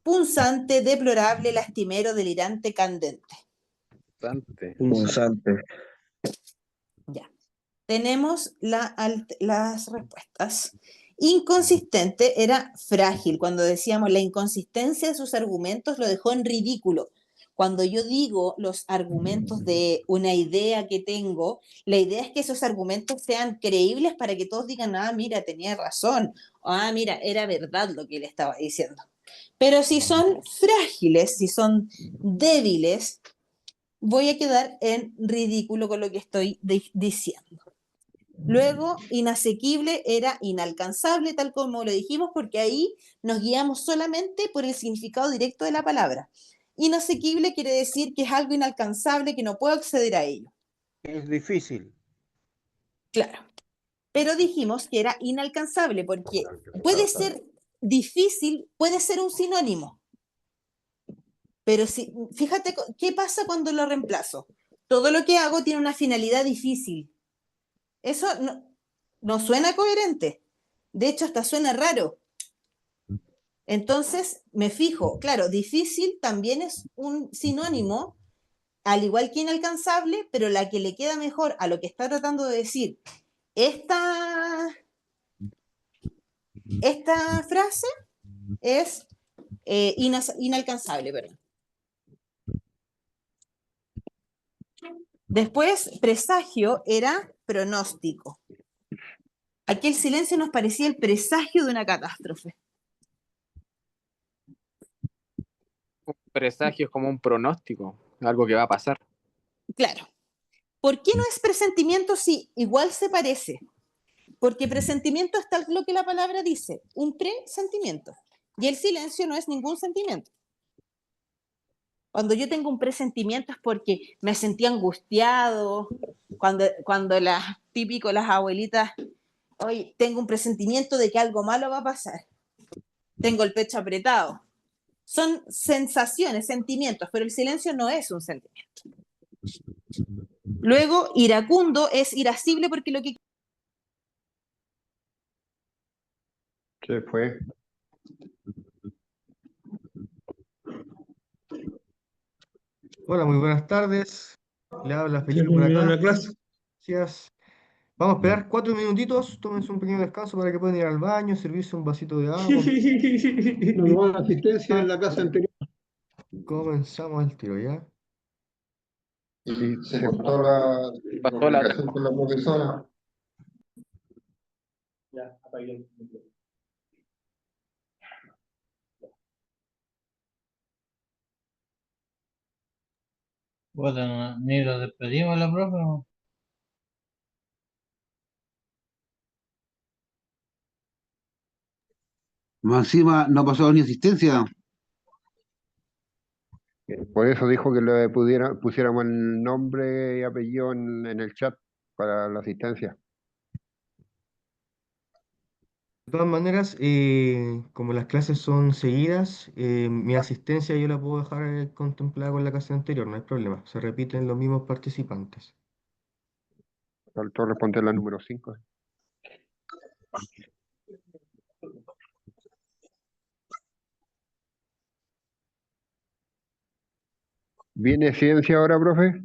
Punzante, deplorable, lastimero, delirante, candente. Bastante. Punzante. Ya. Tenemos las respuestas. Inconsistente era frágil. Cuando decíamos la inconsistencia de sus argumentos lo dejó en ridículo. Cuando yo digo los argumentos de una idea que tengo, la idea es que esos argumentos sean creíbles para que todos digan, ah, mira, tenía razón, ah, mira, era verdad lo que él estaba diciendo. Pero si son frágiles, si son débiles, voy a quedar en ridículo con lo que estoy diciendo. Luego, inasequible era inalcanzable, tal como lo dijimos, porque ahí nos guiamos solamente por el significado directo de la palabra. Inasequible quiere decir que es algo inalcanzable, que no puedo acceder a ello. Es difícil. Claro. Pero dijimos que era inalcanzable porque puede ser difícil, puede ser un sinónimo. Pero si, fíjate qué pasa cuando lo reemplazo. Todo lo que hago tiene una finalidad difícil. Eso no suena coherente. De hecho, hasta suena raro. Entonces, me fijo, claro, difícil también es un sinónimo, al igual que inalcanzable, pero la que le queda mejor a lo que está tratando de decir esta frase es inalcanzable, perdón. Después, presagio era pronóstico. Aquí el silencio nos parecía el presagio de una catástrofe. Un presagio es como un pronóstico, algo que va a pasar. Claro. ¿Por qué no es presentimiento si igual se parece? Porque presentimiento es tal lo que la palabra dice, un presentimiento. Y el silencio no es ningún sentimiento. Cuando yo tengo un presentimiento es porque me sentí angustiado, cuando típico las abuelitas, hoy tengo un presentimiento de que algo malo va a pasar, tengo el pecho apretado. Son sensaciones, sentimientos, pero el silencio no es un sentimiento. Luego, iracundo es irascible porque lo que... Se fue. Hola, muy buenas tardes. Le habla ¿Se Felipe por terminó acá. la clase? Gracias. Vamos a esperar 4 minutitos. Tómense un pequeño descanso para que puedan ir al baño, servirse un vasito de agua. Nos robó la asistencia en la casa anterior. Comenzamos el tiro, ¿ya? Y Se cortó la Pasó la... comunicación con la profesora. Bueno, ni lo despedimos a la profe. ¿No? Más encima no ha pasado ni asistencia. por eso dijo que le pusiéramos el nombre y apellido en el chat para la asistencia. De todas maneras, como las clases son seguidas, mi asistencia yo la puedo dejar contemplada con la clase anterior, no hay problema. Se repiten los mismos participantes. Faltó responder la número 5. ¿Viene ciencia ahora, profe?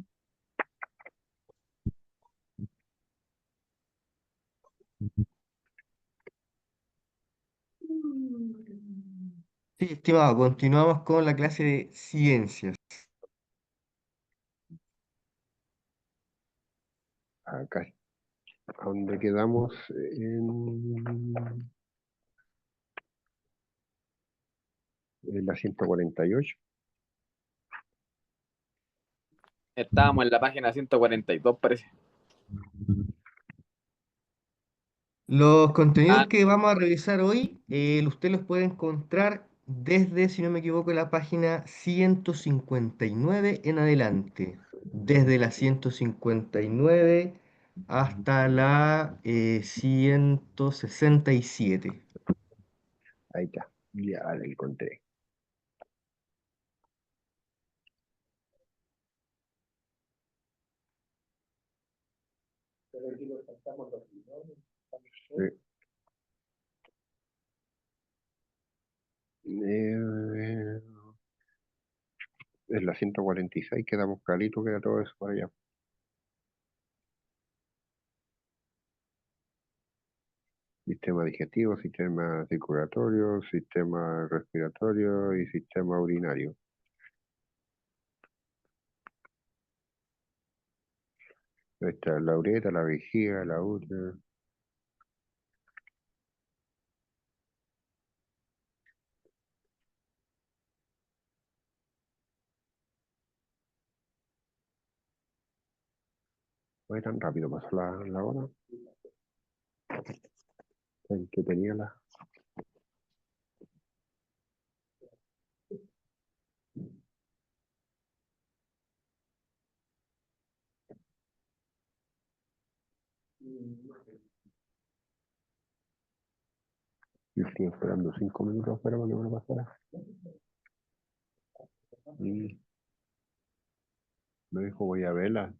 Sí, estimado, continuamos con la clase de ciencias. Acá, donde quedamos en la 148. Estábamos en la página 142, parece. Los contenidos Ah, que vamos a revisar hoy, usted los puede encontrar desde, si no me equivoco, la página 159 en adelante. Desde la 159 hasta la 167. Ahí está, ya la encontré. Sí. En la 146 quedamos clarito que era todo eso para allá. Sistema digestivo, sistema circulatorio, sistema respiratorio y sistema urinario. Esta es la uretra, la vejiga, la útero. Fue tan rápido pasó la hora. Que tenía la... Yo estoy esperando 5 minutos para que me pasara. Y me dijo, voy a verla.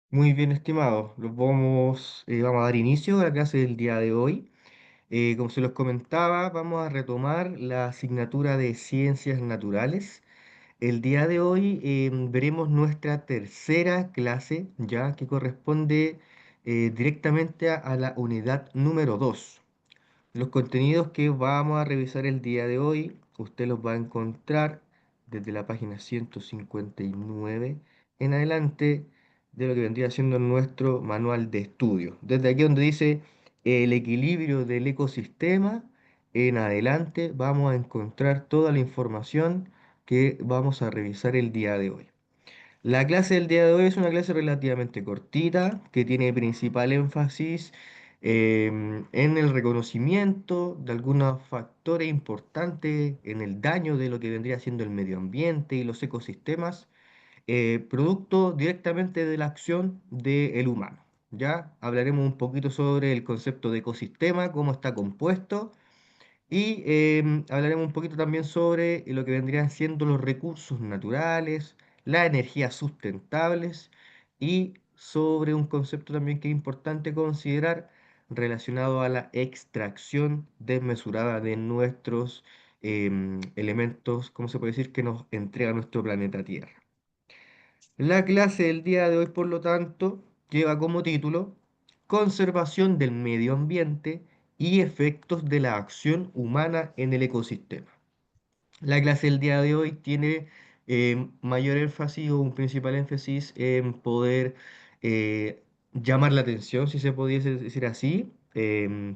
Muy bien, estimados. Vamos a dar inicio a la clase del día de hoy. Como se los comentaba, vamos a retomar la asignatura de Ciencias Naturales. El día de hoy veremos nuestra tercera clase, ya que corresponde directamente a la unidad número 2. Los contenidos que vamos a revisar el día de hoy, usted los va a encontrar desde la página 159 en adelante de lo que vendría siendo nuestro manual de estudio. Desde aquí donde dice el equilibrio del ecosistema, en adelante vamos a encontrar toda la información que vamos a revisar el día de hoy. La clase del día de hoy es una clase relativamente cortita que tiene principal énfasis en el reconocimiento de algunos factores importantes en el daño de lo que vendría siendo el medio ambiente y los ecosistemas, producto directamente de la acción del humano. Ya hablaremos un poquito sobre el concepto de ecosistema, cómo está compuesto y hablaremos un poquito también sobre lo que vendrían siendo los recursos naturales, las energías sustentables y sobre un concepto también que es importante considerar relacionado a la extracción desmesurada de nuestros elementos, ¿cómo se puede decir?, que nos entrega nuestro planeta Tierra. La clase del día de hoy, por lo tanto, lleva como título Conservación del medio ambiente y efectos de la acción humana en el ecosistema. La clase del día de hoy tiene mayor énfasis o un principal énfasis en poder llamar la atención, si se pudiese decir así,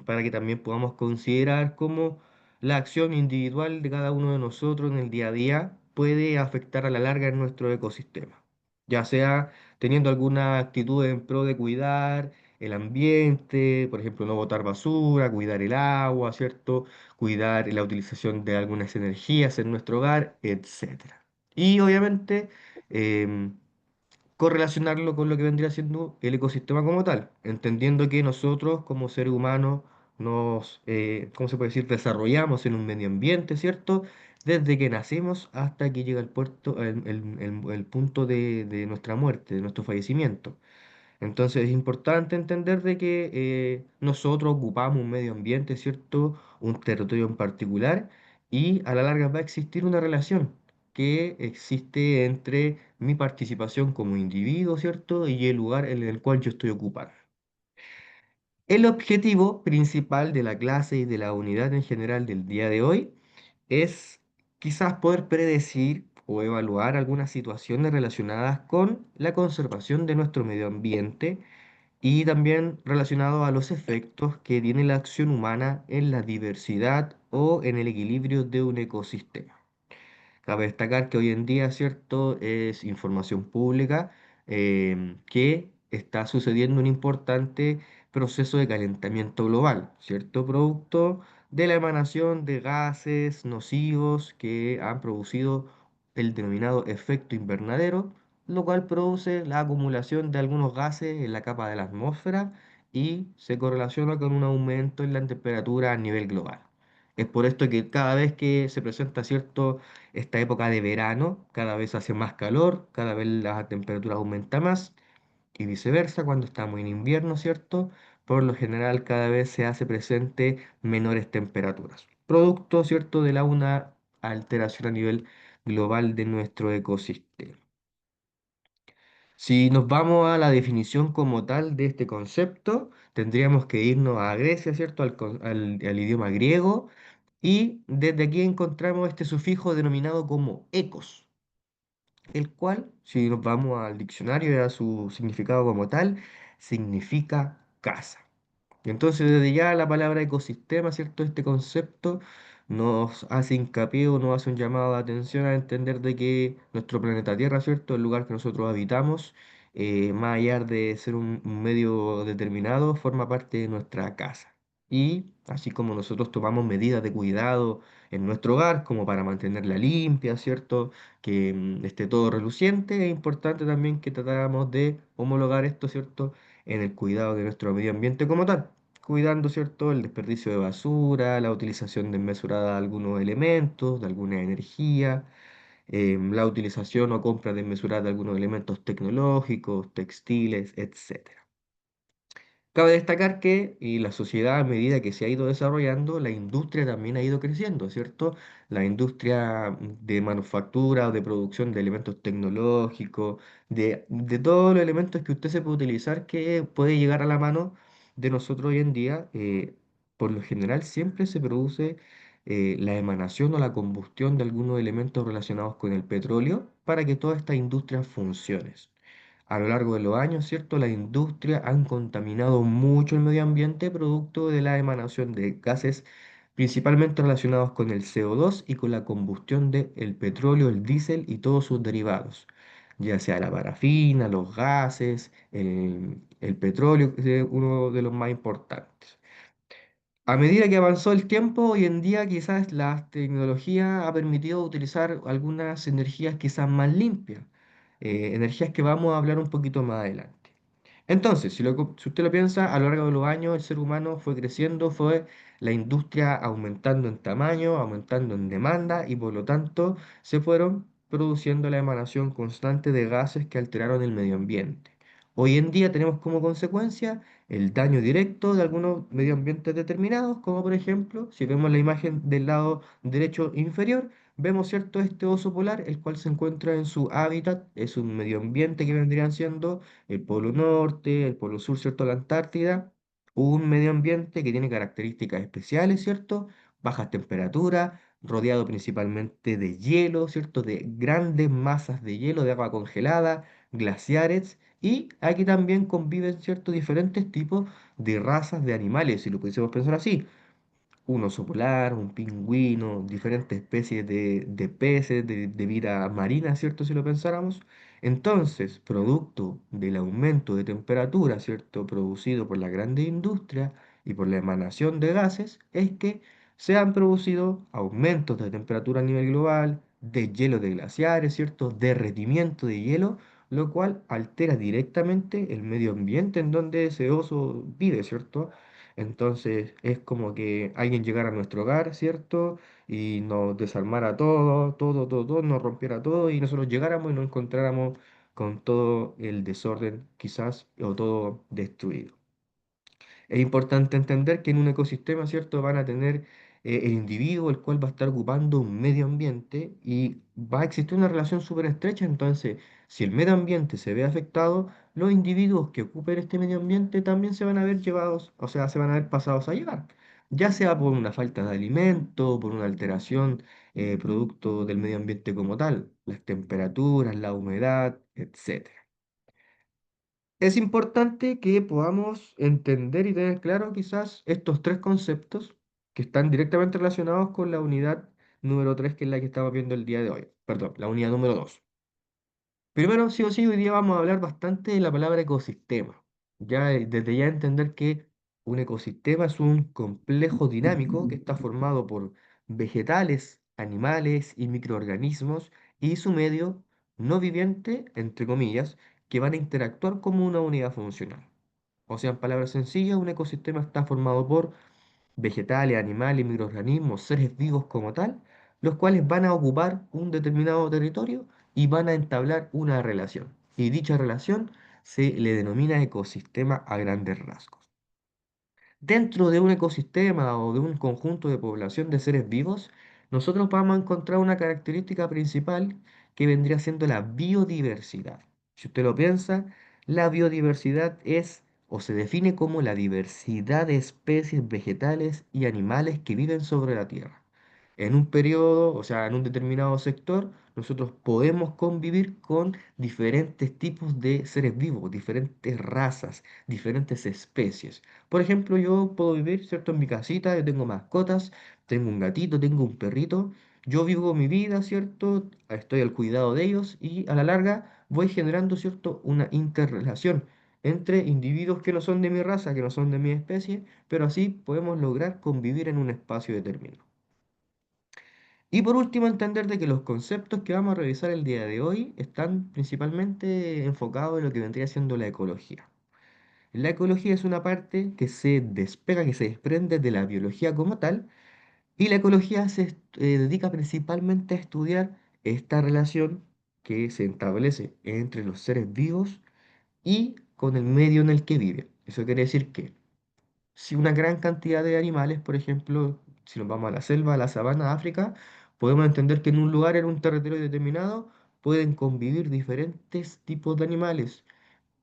para que también podamos considerar cómo la acción individual de cada uno de nosotros en el día a día puede afectar a la larga en nuestro ecosistema, ya sea teniendo alguna actitud en pro de cuidar el ambiente, por ejemplo, no botar basura, cuidar el agua, ¿cierto? Cuidar la utilización de algunas energías en nuestro hogar, etcétera. Y obviamente em, correlacionarlo con lo que vendría siendo el ecosistema como tal, entendiendo que nosotros como seres humanos ¿cómo se puede decir?, desarrollamos en un medio ambiente, ¿cierto? Desde que nacemos hasta que llega el puerto, el punto de nuestra muerte, de nuestro fallecimiento. Entonces es importante entender de que nosotros ocupamos un medio ambiente, ¿cierto? Un territorio en particular y a la larga va a existir una relación que existe entre mi participación como individuo, ¿cierto? Y el lugar en el cual yo estoy ocupando. El objetivo principal de la clase y de la unidad en general del día de hoy es quizás poder predecir o evaluar algunas situaciones relacionadas con la conservación de nuestro medio ambiente y también relacionado a los efectos que tiene la acción humana en la diversidad o en el equilibrio de un ecosistema. Cabe destacar que hoy en día, ¿cierto? Es información pública que está sucediendo un importante proceso de calentamiento global, ¿cierto? Producto de la emanación de gases nocivos que han producido el denominado efecto invernadero, lo cual produce la acumulación de algunos gases en la capa de la atmósfera y se correlaciona con un aumento en la temperatura a nivel global. Es por esto que cada vez que se presenta, ¿cierto? Esta época de verano, cada vez hace más calor, cada vez la temperatura aumenta más y viceversa cuando estamos en invierno, ¿cierto? Por lo general cada vez se hace presente menores temperaturas, producto, ¿cierto?, de una alteración a nivel global de nuestro ecosistema. Si nos vamos a la definición como tal de este concepto, tendríamos que irnos a Grecia, ¿cierto? Al idioma griego, y desde aquí encontramos este sufijo denominado como ecos, el cual, si nos vamos al diccionario y a su significado como tal, significa casa. Y entonces desde ya la palabra ecosistema, ¿cierto? Este concepto nos hace hincapié o nos hace un llamado de atención a entender de que nuestro planeta Tierra, ¿cierto? El lugar que nosotros habitamos, más allá de ser un medio determinado, forma parte de nuestra casa. Y así como nosotros tomamos medidas de cuidado en nuestro hogar, como para mantenerla limpia, ¿cierto? Que esté todo reluciente, es importante también que tratáramos de homologar esto, ¿cierto? En el cuidado de nuestro medio ambiente como tal, cuidando, ¿cierto?, el desperdicio de basura, la utilización desmesurada de algunos elementos, de alguna energía, la utilización o compra desmesurada de algunos elementos tecnológicos, textiles, etcétera. Cabe destacar que y la sociedad a medida que se ha ido desarrollando, la industria también ha ido creciendo, ¿cierto? La industria de manufactura o de producción de elementos tecnológicos, de todos los elementos que usted se puede utilizar que puede llegar a la mano de nosotros hoy en día, por lo general siempre se produce la emanación o la combustión de algunos elementos relacionados con el petróleo para que toda esta industria funcione. A lo largo de los años, ¿cierto? Las industrias han contaminado mucho el medio ambiente producto de la emanación de gases principalmente relacionados con el CO2 y con la combustión del petróleo, el diésel y todos sus derivados, ya sea la parafina, los gases, el petróleo, que es uno de los más importantes. A medida que avanzó el tiempo, hoy en día quizás la tecnología ha permitido utilizar algunas energías quizás más limpias, energías que vamos a hablar un poquito más adelante. Entonces, si usted lo piensa, a lo largo de los años el ser humano fue creciendo, fue la industria aumentando en tamaño, aumentando en demanda y por lo tanto se fueron produciendo la emanación constante de gases que alteraron el medio ambiente. Hoy en día tenemos como consecuencia el daño directo de algunos medio ambientes determinados, como por ejemplo, si vemos la imagen del lado derecho inferior, vemos, ¿cierto?, este oso polar, el cual se encuentra en su hábitat, es un medio ambiente que vendrían siendo el Polo Norte, el Polo Sur, ¿cierto? La Antártida, un medio ambiente que tiene características especiales, ¿cierto? Bajas temperaturas, rodeado principalmente de hielo, ¿cierto? De grandes masas de hielo, de agua congelada, glaciares, y aquí también conviven, ¿cierto? Diferentes tipos de razas de animales, si lo pudiésemos pensar así, un oso polar, un pingüino, diferentes especies de peces, de vida marina, ¿cierto? Si lo pensáramos. Entonces, producto del aumento de temperatura, ¿cierto? Producido por la grande industria y por la emanación de gases, es que se han producido aumentos de temperatura a nivel global, de hielo de glaciares, ¿cierto? Derretimiento de hielo, lo cual altera directamente el medio ambiente en donde ese oso vive, ¿cierto? Entonces es como que alguien llegara a nuestro hogar, ¿cierto? Y nos desarmara todo, todo, todo, todo, nos rompiera todo y nosotros llegáramos y nos encontráramos con todo el desorden quizás o todo destruido. Es importante entender que en un ecosistema, ¿cierto? Van a tener el individuo el cual va a estar ocupando un medio ambiente y va a existir una relación súper estrecha. Entonces, si el medio ambiente se ve afectado, los individuos que ocupen este medio ambiente también se van a ver llevados, o sea, se van a ver pasados a llevar, ya sea por una falta de alimento, por una alteración producto del medio ambiente como tal, las temperaturas, la humedad, etcétera. Es importante que podamos entender y tener claro quizás estos tres conceptos que están directamente relacionados con la unidad número 3, que es la que estamos viendo el día de hoy. Perdón, la unidad número 2. Primero, sí o sí, hoy día vamos a hablar bastante de la palabra ecosistema. Ya desde ya entender que un ecosistema es un complejo dinámico que está formado por vegetales, animales y microorganismos y su medio no viviente, entre comillas, que van a interactuar como una unidad funcional. O sea, en palabras sencillas, un ecosistema está formado por vegetales, animales, microorganismos, seres vivos como tal, los cuales van a ocupar un determinado territorio y van a entablar una relación. Y dicha relación se le denomina ecosistema a grandes rasgos. Dentro de un ecosistema o de un conjunto de población de seres vivos, nosotros vamos a encontrar una característica principal que vendría siendo la biodiversidad. Si usted lo piensa, la biodiversidad es o se define como la diversidad de especies vegetales y animales que viven sobre la Tierra. En un periodo, o sea, en un determinado sector, nosotros podemos convivir con diferentes tipos de seres vivos, diferentes razas, diferentes especies. Por ejemplo, yo puedo vivir, ¿cierto? En mi casita, yo tengo mascotas, tengo un gatito, tengo un perrito, yo vivo mi vida, ¿cierto? Estoy al cuidado de ellos y a la larga voy generando, ¿cierto? Una interrelación entre individuos que no son de mi raza, que no son de mi especie, pero así podemos lograr convivir en un espacio determinado. Y por último, entender de que los conceptos que vamos a revisar el día de hoy están principalmente enfocados en lo que vendría siendo la ecología. La ecología es una parte que se despega, que se desprende de la biología como tal, y la ecología se dedica principalmente a estudiar esta relación que se establece entre los seres vivos y con el medio en el que viven. Eso quiere decir que si una gran cantidad de animales, por ejemplo, si nos vamos a la selva, a la sabana, a África, podemos entender que en un lugar, en un territorio determinado, pueden convivir diferentes tipos de animales.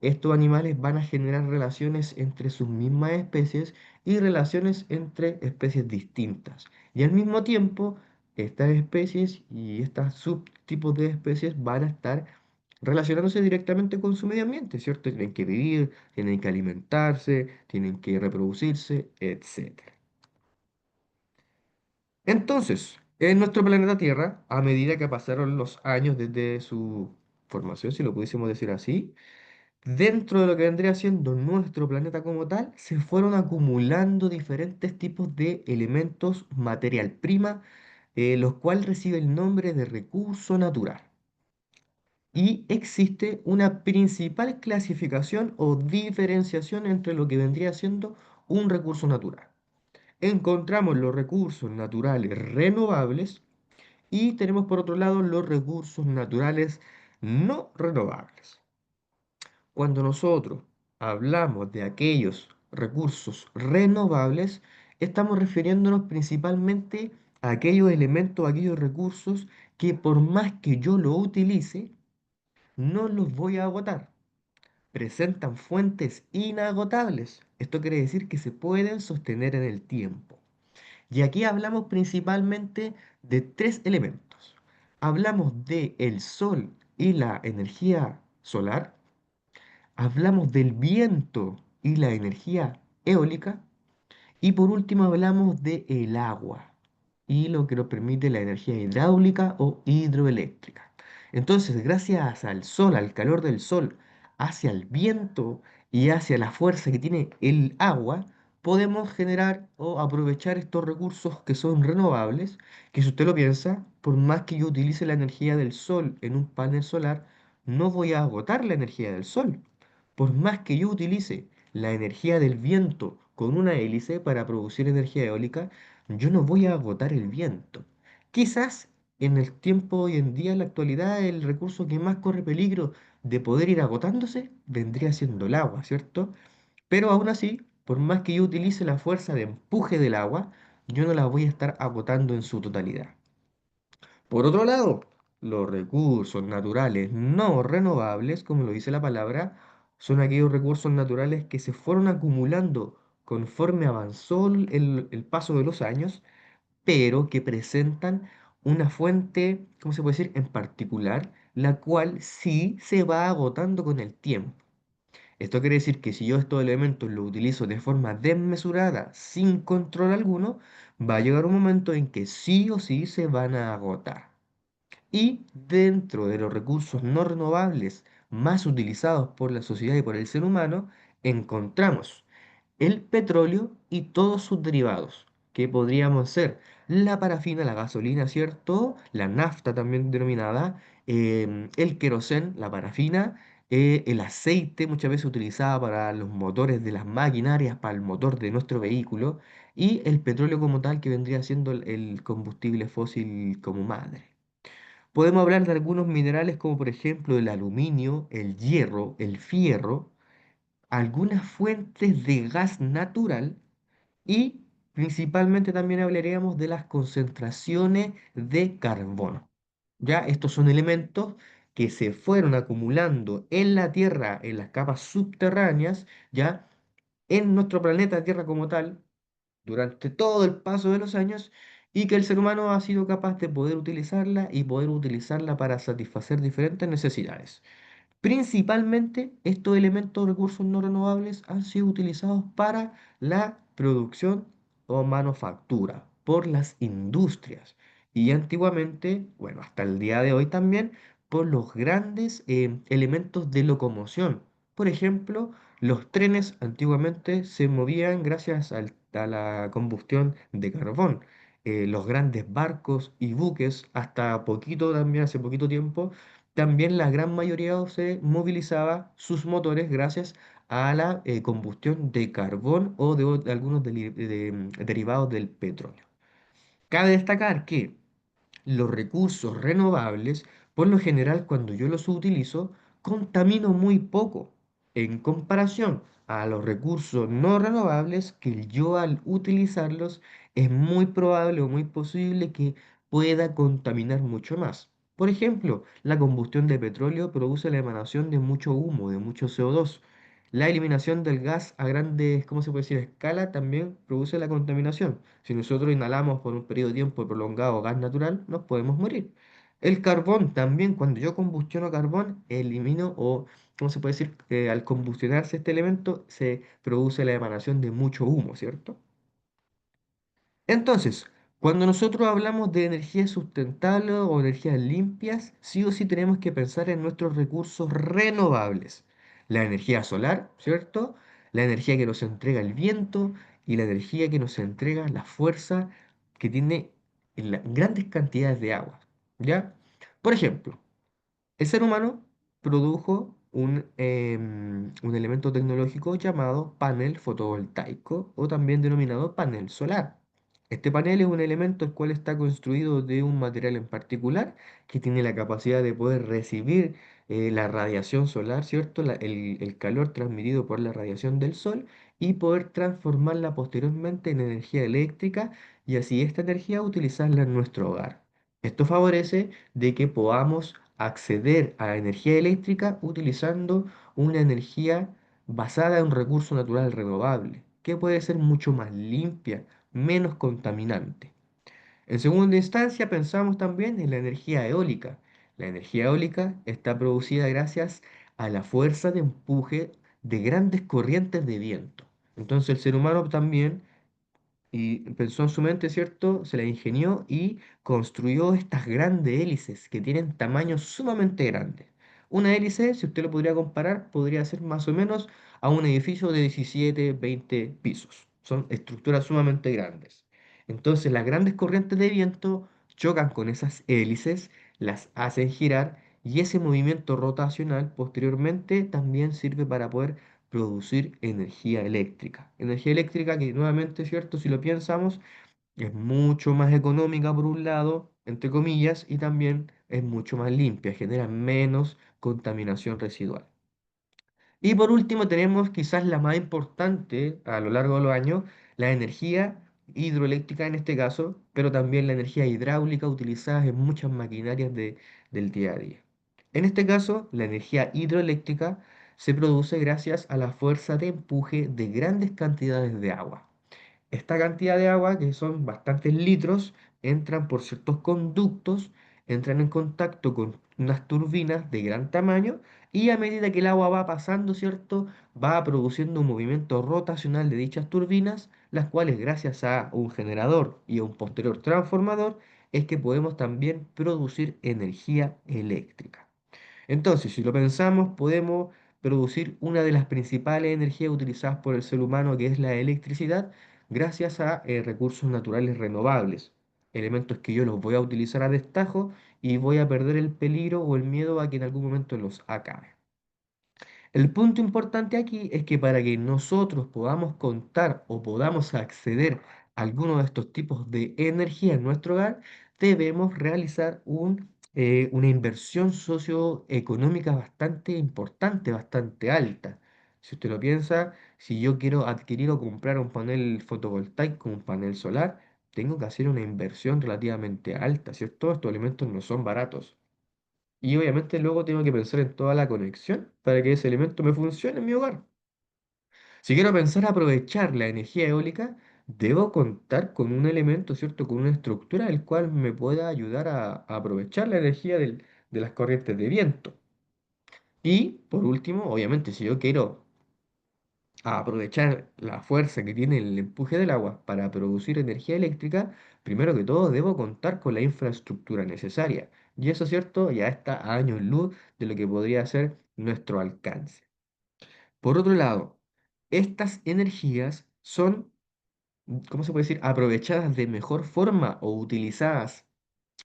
Estos animales van a generar relaciones entre sus mismas especies y relaciones entre especies distintas. Y al mismo tiempo, estas especies y estos subtipos de especies van a estar relacionándose directamente con su medio ambiente, ¿cierto? Tienen que vivir, tienen que alimentarse, tienen que reproducirse, etc. Entonces, en nuestro planeta Tierra, a medida que pasaron los años desde su formación, si lo pudiésemos decir así, dentro de lo que vendría siendo nuestro planeta como tal, se fueron acumulando diferentes tipos de elementos, material prima, los cuales reciben el nombre de recurso natural. Y existe una principal clasificación o diferenciación entre lo que vendría siendo un recurso natural. Encontramos los recursos naturales renovables y tenemos por otro lado los recursos naturales no renovables. Cuando nosotros hablamos de aquellos recursos renovables, estamos refiriéndonos principalmente a aquellos elementos, a aquellos recursos que por más que yo lo utilice, no los voy a agotar. Presentan fuentes inagotables. Esto quiere decir que se pueden sostener en el tiempo. Y aquí hablamos principalmente de tres elementos. Hablamos de el sol y la energía solar. Hablamos del viento y la energía eólica. Y por último hablamos de el agua y lo que nos permite la energía hidráulica o hidroeléctrica. Entonces, gracias al sol, al calor del sol, hacia el viento y hacia la fuerza que tiene el agua, podemos generar o aprovechar estos recursos que son renovables, que si usted lo piensa, por más que yo utilice la energía del sol en un panel solar, no voy a agotar la energía del sol. Por más que yo utilice la energía del viento con una hélice para producir energía eólica, yo no voy a agotar el viento. Quizás en el tiempo hoy en día, en la actualidad, el recurso que más corre peligro de poder ir agotándose vendría siendo el agua, ¿cierto? Pero aún así, por más que yo utilice la fuerza de empuje del agua, yo no las voy a estar agotando en su totalidad. Por otro lado, los recursos naturales no renovables, como lo dice la palabra, son aquellos recursos naturales que se fueron acumulando conforme avanzó el paso de los años, pero que presentan una fuente, ¿cómo se puede decir?, en particular, la cual sí se va agotando con el tiempo. Esto quiere decir que si yo estos elementos los utilizo de forma desmesurada, sin control alguno, va a llegar un momento en que sí o sí se van a agotar. Y dentro de los recursos no renovables más utilizados por la sociedad y por el ser humano, encontramos el petróleo y todos sus derivados, que podríamos ser la parafina, la gasolina, ¿cierto? La nafta también denominada, el querosén, la parafina, el aceite, muchas veces utilizado para los motores de las maquinarias, para el motor de nuestro vehículo, y el petróleo como tal, que vendría siendo el combustible fósil como madre. Podemos hablar de algunos minerales como por ejemplo el aluminio, el hierro, el fierro, algunas fuentes de gas natural y principalmente también hablaríamos de las concentraciones de carbono. Ya estos son elementos que se fueron acumulando en la Tierra, en las capas subterráneas, ya en nuestro planeta Tierra como tal, durante todo el paso de los años y que el ser humano ha sido capaz de poder utilizarla y poder utilizarla para satisfacer diferentes necesidades. Principalmente, estos elementos o recursos no renovables han sido utilizados para la producción o manufactura por las industrias y antiguamente, bueno, hasta el día de hoy también, por los grandes elementos de locomoción. Por ejemplo, los trenes antiguamente se movían gracias a la combustión de carbón. Los grandes barcos y buques, hasta poquito también, hace poquito tiempo, también la gran mayoría se movilizaba sus motores gracias a la combustión de carbón o de algunos derivados del petróleo. Cabe destacar que los recursos renovables, por lo general, cuando yo los utilizo, contamino muy poco en comparación a los recursos no renovables que yo al utilizarlos es muy probable o muy posible que pueda contaminar mucho más. Por ejemplo, la combustión de petróleo produce la emanación de mucho humo, de mucho CO2. La eliminación del gas a grandes, ¿cómo se puede decir?, escala también produce la contaminación. Si nosotros inhalamos por un periodo de tiempo prolongado gas natural, nos podemos morir. El carbón también, cuando yo combustiono carbón, elimino o, ¿cómo se puede decir? Al combustionarse este elemento, se produce la emanación de mucho humo, ¿cierto? Entonces, cuando nosotros hablamos de energías sustentables o energías limpias, sí o sí tenemos que pensar en nuestros recursos renovables. La energía solar, ¿cierto? La energía que nos entrega el viento y la energía que nos entrega la fuerza que tiene grandes cantidades de agua, ¿ya? Por ejemplo, el ser humano produjo un elemento tecnológico llamado panel fotovoltaico o también denominado panel solar. Este panel es un elemento el cual está construido de un material en particular que tiene la capacidad de poder recibir la radiación solar, ¿cierto? El calor transmitido por la radiación del sol y poder transformarla posteriormente en energía eléctrica y así esta energía utilizarla en nuestro hogar. Esto favorece de que podamos acceder a la energía eléctrica utilizando una energía basada en un recurso natural renovable, que puede ser mucho más limpia, menos contaminante. En segunda instancia, pensamos también en la energía eólica. La energía eólica está producida gracias a la fuerza de empuje de grandes corrientes de viento. Entonces el ser humano también y pensó en su mente, ¿cierto? Se la ingenió y construyó estas grandes hélices que tienen tamaños sumamente grandes. Una hélice, si usted lo podría comparar, podría ser más o menos a un edificio de 17, 20 pisos. Son estructuras sumamente grandes. Entonces, las grandes corrientes de viento chocan con esas hélices, las hacen girar y ese movimiento rotacional posteriormente también sirve para poder producir energía eléctrica. Energía eléctrica que nuevamente, ¿cierto? Si lo pensamos, es mucho más económica por un lado, entre comillas, y también es mucho más limpia, genera menos contaminación residual. Y por último tenemos quizás la más importante a lo largo de los años, la energía hidroeléctrica en este caso, pero también la energía hidráulica utilizada en muchas maquinarias del día a día. En este caso, la energía hidroeléctrica se produce gracias a la fuerza de empuje de grandes cantidades de agua. Esta cantidad de agua, que son bastantes litros, entran por ciertos conductos, entran en contacto con unas turbinas de gran tamaño y a medida que el agua va pasando, ¿cierto? Va produciendo un movimiento rotacional de dichas turbinas, las cuales gracias a un generador y a un posterior transformador es que podemos también producir energía eléctrica. Entonces, si lo pensamos, podemos producir una de las principales energías utilizadas por el ser humano, que es la electricidad, gracias a recursos naturales renovables, elementos que yo los voy a utilizar a destajo y voy a perder el peligro o el miedo a que en algún momento los acabe. El punto importante aquí es que para que nosotros podamos contar o podamos acceder a alguno de estos tipos de energía en nuestro hogar, debemos realizar una inversión socioeconómica bastante importante, bastante alta. Si usted lo piensa, si yo quiero adquirir o comprar un panel fotovoltaico, un panel solar, tengo que hacer una inversión relativamente alta, ¿cierto? Estos elementos no son baratos. Y obviamente luego tengo que pensar en toda la conexión para que ese elemento me funcione en mi hogar. Si quiero pensar aprovechar la energía eólica, debo contar con un elemento, ¿cierto? Con una estructura el cual me pueda ayudar a aprovechar la energía de las corrientes de viento. Y por último, obviamente, si yo quiero aprovechar la fuerza que tiene el empuje del agua para producir energía eléctrica, primero que todo debo contar con la infraestructura necesaria. Y eso, ¿cierto? Ya está a años luz de lo que podría ser nuestro alcance. Por otro lado, estas energías son, ¿cómo se puede decir?, aprovechadas de mejor forma o utilizadas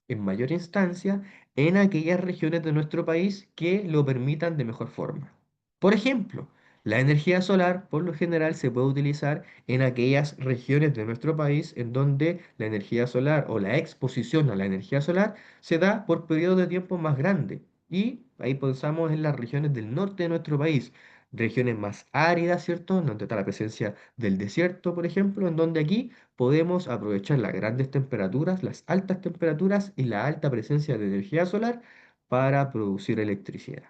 en mayor instancia en aquellas regiones de nuestro país que lo permitan de mejor forma. Por ejemplo, la energía solar por lo general se puede utilizar en aquellas regiones de nuestro país en donde la energía solar o la exposición a la energía solar se da por periodos de tiempo más grandes. Y ahí pensamos en las regiones del norte de nuestro país, regiones más áridas, ¿cierto? Donde está la presencia del desierto, por ejemplo, en donde aquí podemos aprovechar las grandes temperaturas, las altas temperaturas y la alta presencia de energía solar para producir electricidad.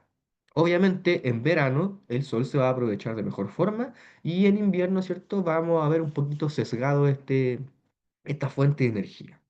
Obviamente en verano el sol se va a aprovechar de mejor forma y en invierno, ¿cierto? Vamos a ver un poquito sesgado esta fuente de energía.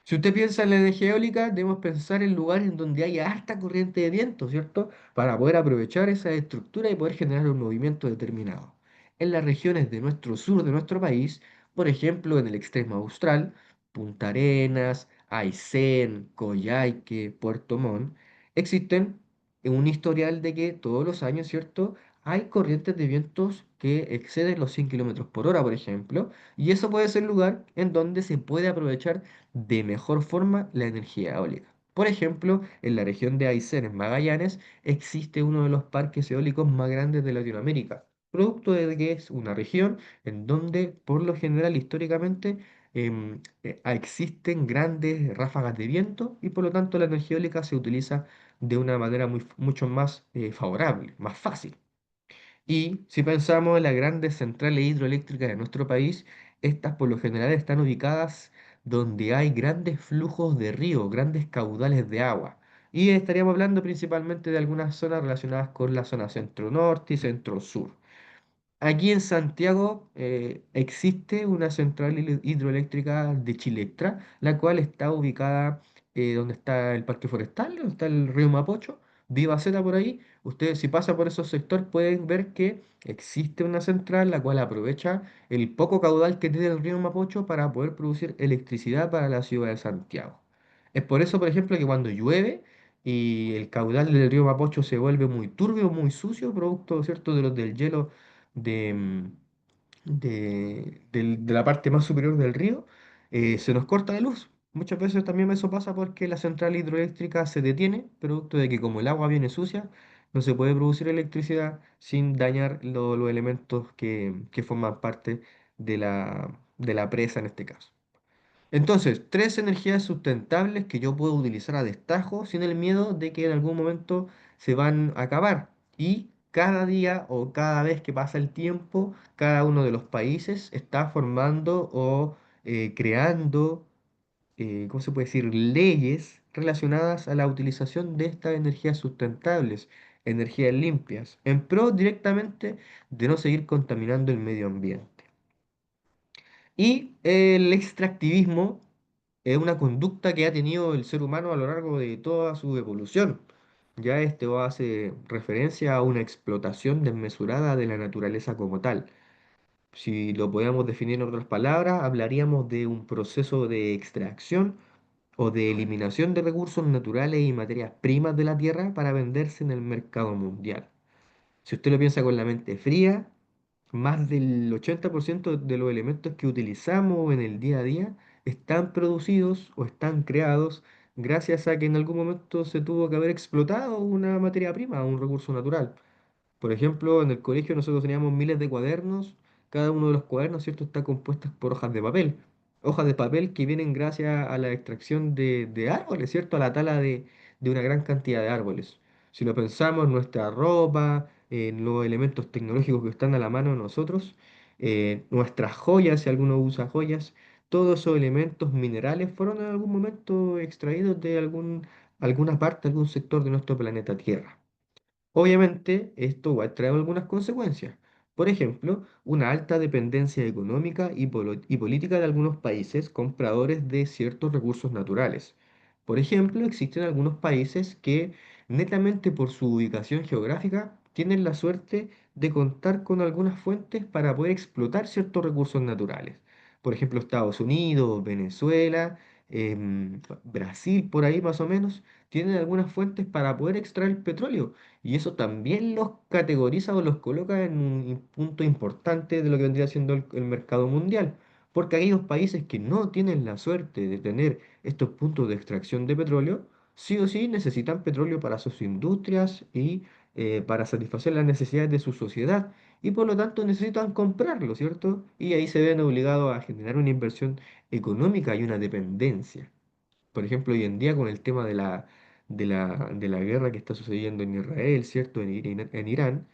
Si usted piensa en la energía eólica, debemos pensar en lugares en donde haya alta corriente de viento, ¿cierto? Para poder aprovechar esa estructura y poder generar un movimiento determinado. En las regiones de nuestro sur de nuestro país, por ejemplo, en el extremo austral, Punta Arenas, Aysén, Coyhaique, Puerto Montt, existen un historial de que todos los años, ¿cierto? Hay corrientes de vientos que exceden los 100 kilómetros por hora, por ejemplo, y eso puede ser lugar en donde se puede aprovechar de mejor forma la energía eólica. Por ejemplo, en la región de Aysén, en Magallanes, existe uno de los parques eólicos más grandes de Latinoamérica, producto de que es una región en donde, por lo general, históricamente, existen grandes ráfagas de viento y por lo tanto la energía eólica se utiliza de una manera mucho más favorable, más fácil. Y si pensamos en las grandes centrales hidroeléctricas de nuestro país, estas por lo general están ubicadas donde hay grandes flujos de río, grandes caudales de agua. Y estaríamos hablando principalmente de algunas zonas relacionadas con la zona centro-norte y centro-sur. Aquí en Santiago existe una central hidroeléctrica de Chilectra, la cual está ubicada donde está el Parque Forestal, donde está el río Mapocho, Viva Zeta por ahí. Ustedes si pasan por esos sectores pueden ver que existe una central la cual aprovecha el poco caudal que tiene el río Mapocho para poder producir electricidad para la ciudad de Santiago. Es por eso, por ejemplo, que cuando llueve y el caudal del río Mapocho se vuelve muy turbio, muy sucio, producto, ¿cierto?, de los del hielo de, de la parte más superior del río, se nos corta la luz. Muchas veces también eso pasa porque la central hidroeléctrica se detiene, producto de que como el agua viene sucia, no se puede producir electricidad sin dañar los elementos que forman parte de la presa en este caso. Entonces, tres energías sustentables que yo puedo utilizar a destajo sin el miedo de que en algún momento se van a acabar. Y cada día o cada vez que pasa el tiempo, cada uno de los países está formando o creando, ¿cómo se puede decir?, leyes relacionadas a la utilización de estas energías sustentables, energías limpias, en pro directamente de no seguir contaminando el medio ambiente. Y el extractivismo es una conducta que ha tenido el ser humano a lo largo de toda su evolución. Ya esto hace referencia a una explotación desmesurada de la naturaleza como tal. Si lo podemos definir en otras palabras, hablaríamos de un proceso de extracción o de eliminación de recursos naturales y materias primas de la tierra para venderse en el mercado mundial. Si usted lo piensa con la mente fría, más del 80% de los elementos que utilizamos en el día a día están producidos o están creados gracias a que en algún momento se tuvo que haber explotado una materia prima, un recurso natural. Por ejemplo, en el colegio nosotros teníamos miles de cuadernos. Cada uno de los cuadernos, ¿cierto?, está compuesto por hojas de papel. Hojas de papel que vienen gracias a la extracción de árboles, ¿cierto? A la tala de una gran cantidad de árboles. Si lo pensamos, nuestra ropa, en los elementos tecnológicos que están a la mano de nosotros, nuestras joyas, si alguno usa joyas, todos esos elementos minerales fueron en algún momento extraídos de alguna parte, algún sector de nuestro planeta Tierra. Obviamente, esto va a traer algunas consecuencias. Por ejemplo, una alta dependencia económica y política de algunos países compradores de ciertos recursos naturales. Por ejemplo, existen algunos países que, netamente por su ubicación geográfica, tienen la suerte de contar con algunas fuentes para poder explotar ciertos recursos naturales. Por ejemplo, Estados Unidos, Venezuela, Brasil, por ahí más o menos, tienen algunas fuentes para poder extraer petróleo. Y eso también los categoriza o los coloca en un punto importante de lo que vendría siendo el mercado mundial. Porque aquellos países que no tienen la suerte de tener estos puntos de extracción de petróleo, sí o sí necesitan petróleo para sus industrias y para satisfacer las necesidades de su sociedad. Y por lo tanto necesitan comprarlo, ¿cierto? Y ahí se ven obligados a generar una inversión económica y una dependencia. Por ejemplo, hoy en día con el tema de la guerra que está sucediendo en Israel, ¿cierto? En Irán,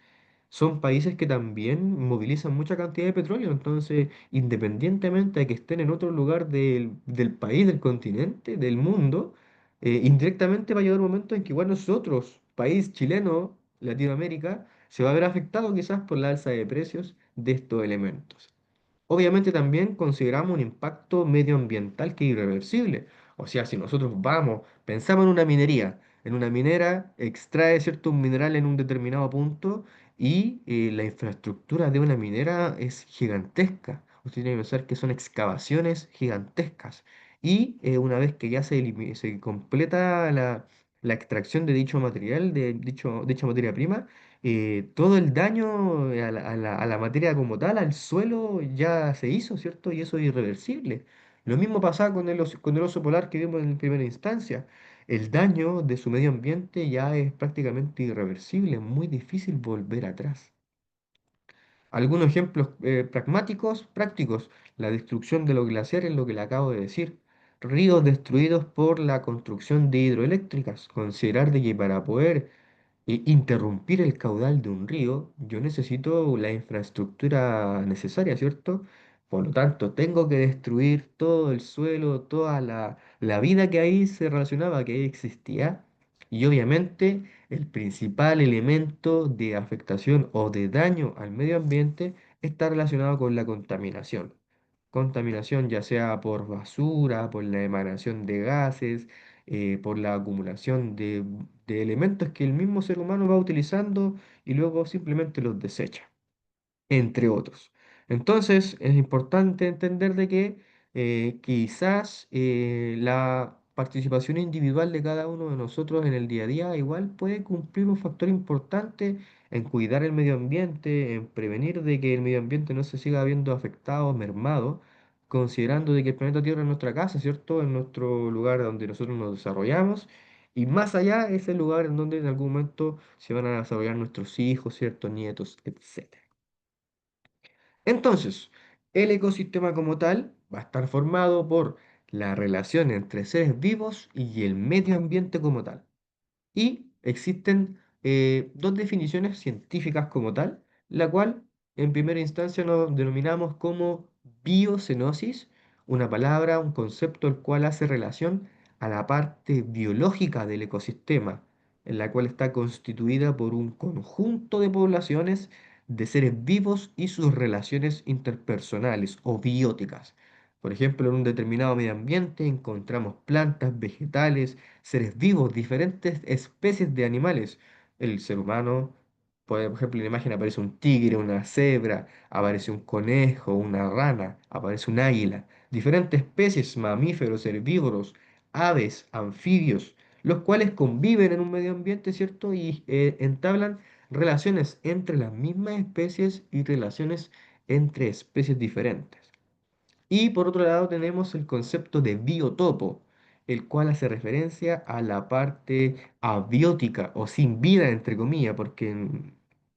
son países que también movilizan mucha cantidad de petróleo. Entonces, independientemente de que estén en otro lugar del país, del continente, del mundo, indirectamente va a llegar un momento en que igual nosotros, país chileno, Latinoamérica, se va a ver afectado quizás por la alza de precios de estos elementos. Obviamente también consideramos un impacto medioambiental que es irreversible. O sea, si nosotros pensamos en una minería, en una minera extrae cierto un mineral en un determinado punto y la infraestructura de una minera es gigantesca. Usted tiene que pensar que son excavaciones gigantescas. Y una vez que ya se completa la extracción de dicho material, dicha materia prima, todo el daño a la materia como tal, al suelo, ya se hizo, ¿cierto? Y eso es irreversible. Lo mismo pasaba con el oso polar que vimos en primera instancia. El daño de su medio ambiente ya es prácticamente irreversible, es muy difícil volver atrás. Algunos ejemplos pragmáticos, prácticos, la destrucción de los glaciares, lo que le acabo de decir. Ríos destruidos por la construcción de hidroeléctricas. Considerar de que para poder interrumpir el caudal de un río, yo necesito la infraestructura necesaria, ¿cierto? Por lo tanto, tengo que destruir todo el suelo, toda la vida que ahí se relacionaba, que ahí existía. Y obviamente el principal elemento de afectación o de daño al medio ambiente está relacionado con la contaminación. Contaminación ya sea por basura, por la emanación de gases, por la acumulación de elementos que el mismo ser humano va utilizando y luego simplemente los desecha, entre otros. Entonces, es importante entender de que quizás la participación individual de cada uno de nosotros en el día a día igual puede cumplir un factor importante en cuidar el medio ambiente, en prevenir de que el medio ambiente no se siga viendo afectado, mermado, considerando de que el planeta Tierra es nuestra casa, ¿cierto? Es nuestro lugar donde nosotros nos desarrollamos. Y más allá es el lugar en donde en algún momento se van a desarrollar nuestros hijos, ¿cierto? Nietos, etc. Entonces, el ecosistema como tal va a estar formado por la relación entre seres vivos y el medio ambiente como tal. Y existen dos definiciones científicas como tal, la cual en primera instancia nos denominamos como biocenosis una palabra, un concepto el cual hace relación a la parte biológica del ecosistema, en la cual está constituida por un conjunto de poblaciones de seres vivos y sus relaciones interpersonales o bióticas. Por ejemplo, en un determinado medio ambiente encontramos plantas, vegetales, seres vivos, diferentes especies de animales. El ser humano, por ejemplo, en la imagen aparece un tigre, una cebra, aparece un conejo, una rana, aparece un águila, diferentes especies, mamíferos, herbívoros, aves, anfibios, los cuales conviven en un medio ambiente, ¿cierto? Y entablan relaciones entre las mismas especies y relaciones entre especies diferentes. Y por otro lado tenemos el concepto de biotopo, el cual hace referencia a la parte abiótica o sin vida, entre comillas, porque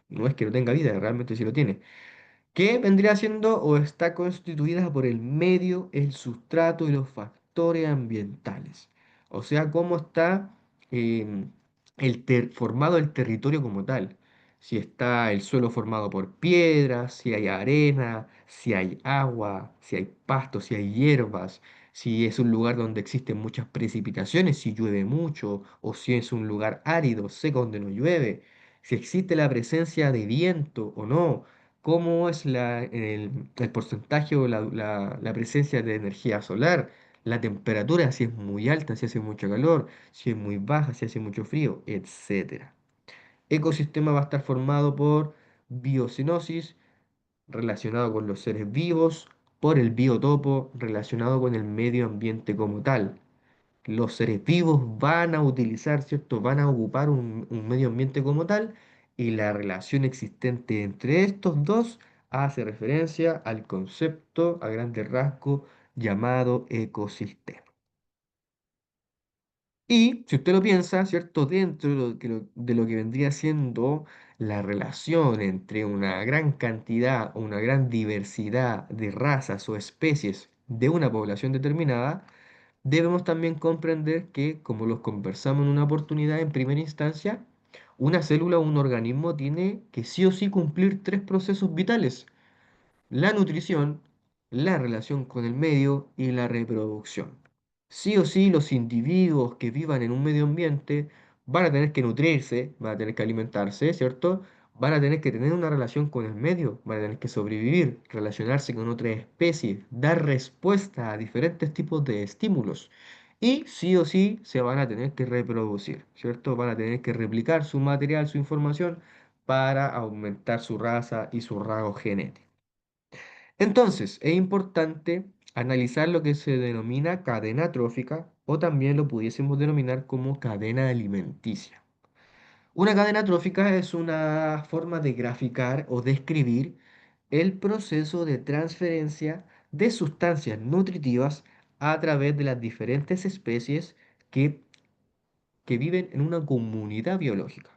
no es que no tenga vida, realmente sí lo tiene, que vendría siendo o está constituida por el medio, el sustrato y los factores ambientales. O sea, cómo está em, formado el territorio como tal. Si está el suelo formado por piedras, si hay arena, si hay agua, si hay pasto, si hay hierbas, si es un lugar donde existen muchas precipitaciones, si llueve mucho, o si es un lugar árido, seco, donde no llueve, si existe la presencia de viento o no, cómo es el porcentaje o la presencia de energía solar, la temperatura, si es muy alta, si hace mucho calor, si es muy baja, si hace mucho frío, etcétera. Ecosistema va a estar formado por biocenosis, relacionado con los seres vivos, por el biotopo, relacionado con el medio ambiente como tal. Los seres vivos van a utilizar, ¿cierto? Van a ocupar un medio ambiente como tal y la relación existente entre estos dos hace referencia al concepto a grandes rasgos llamado ecosistema. Y si usted lo piensa, ¿cierto? Dentro de lo que vendría siendo la relación entre una gran cantidad o una gran diversidad de razas o especies de una población determinada, debemos también comprender que, como los conversamos en una oportunidad en primera instancia, una célula o un organismo tiene que sí o sí cumplir tres procesos vitales: la nutrición, la relación con el medio y la reproducción. Sí o sí, los individuos que vivan en un medio ambiente van a tener que nutrirse, van a tener que alimentarse, ¿cierto? Van a tener que tener una relación con el medio, van a tener que sobrevivir, relacionarse con otras especies, dar respuesta a diferentes tipos de estímulos. Y sí o sí se van a tener que reproducir, ¿cierto? Van a tener que replicar su material, su información, para aumentar su raza y su rasgo genético. Entonces, es importante analizar lo que se denomina cadena trófica o también lo pudiésemos denominar como cadena alimenticia. Una cadena trófica es una forma de graficar o describir el proceso de transferencia de sustancias nutritivas a través de las diferentes especies que, que viven en una comunidad biológica.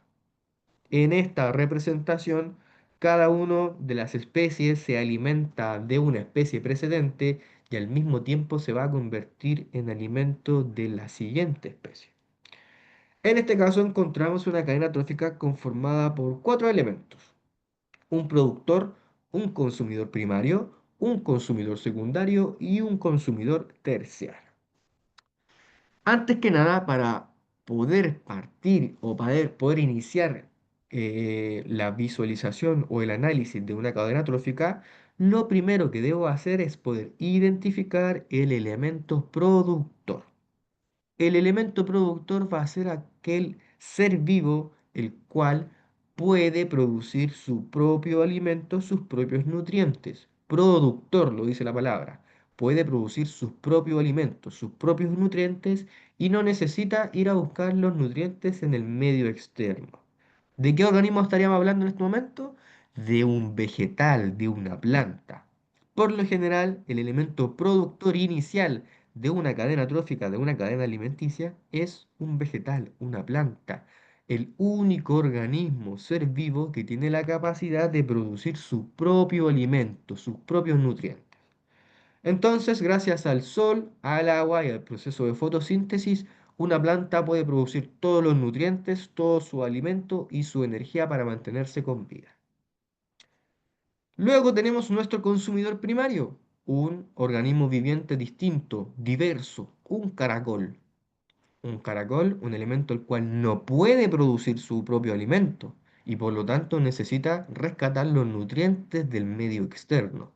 En esta representación, cada una de las especies se alimenta de una especie precedente y al mismo tiempo se va a convertir en alimento de la siguiente especie. En este caso encontramos una cadena trófica conformada por cuatro elementos: un productor, un consumidor primario, un consumidor secundario y un consumidor terciario. Antes que nada, para poder partir o poder iniciar la visualización o el análisis de una cadena trófica, lo primero que debo hacer es poder identificar el elemento productor. El elemento productor va a ser aquel ser vivo el cual puede producir su propio alimento, sus propios nutrientes. Productor, lo dice la palabra. Puede producir sus propios alimentos, sus propios nutrientes y no necesita ir a buscar los nutrientes en el medio externo. ¿De qué organismo estaríamos hablando en este momento? De un vegetal, de una planta. Por lo general, el elemento productor inicial de una cadena trófica, de una cadena alimenticia, es un vegetal, una planta. El único organismo, ser vivo, que tiene la capacidad de producir su propio alimento, sus propios nutrientes. Entonces, gracias al sol, al agua y al proceso de fotosíntesis, una planta puede producir todos los nutrientes, todo su alimento y su energía para mantenerse con vida. Luego tenemos nuestro consumidor primario. un organismo viviente distinto, diverso, un caracol. Un caracol, un elemento el cual no puede producir su propio alimento y por lo tanto necesita rescatar los nutrientes del medio externo.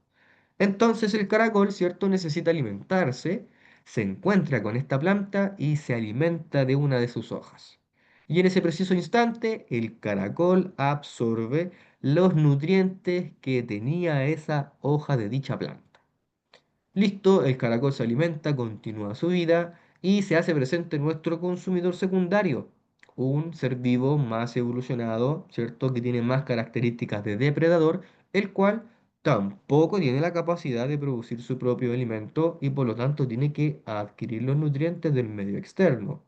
Entonces el caracol, ¿cierto? Necesita alimentarse, se encuentra con esta planta y se alimenta de una de sus hojas. Y en ese preciso instante, el caracol absorbe los nutrientes que tenía esa hoja de dicha planta. Listo, el caracol se alimenta, continúa su vida y se hace presente nuestro consumidor secundario, un ser vivo más evolucionado, ¿cierto? Que tiene más características de depredador, el cual tampoco tiene la capacidad de producir su propio alimento y por lo tanto tiene que adquirir los nutrientes del medio externo.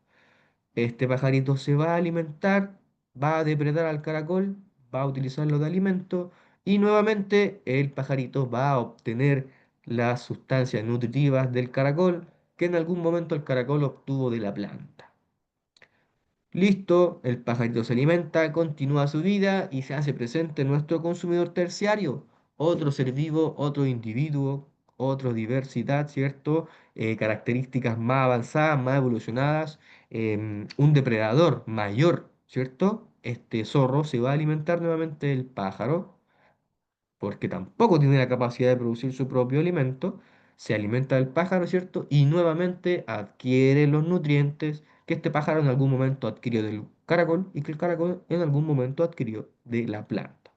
Este pajarito se va a alimentar, va a depredar al caracol, va a utilizarlo de alimento y nuevamente el pajarito va a obtener las sustancias nutritivas del caracol que en algún momento el caracol obtuvo de la planta. Listo, el pajarito se alimenta, continúa su vida y se hace presente nuestro consumidor terciario, otro ser vivo, otro individuo, otra diversidad, ¿cierto? Características más avanzadas, más evolucionadas, un depredador mayor, ¿cierto? Este zorro se va a alimentar nuevamente del pájaro porque tampoco tiene la capacidad de producir su propio alimento, se alimenta del pájaro, ¿cierto? Y nuevamente adquiere los nutrientes que este pájaro en algún momento adquirió del caracol y que el caracol en algún momento adquirió de la planta.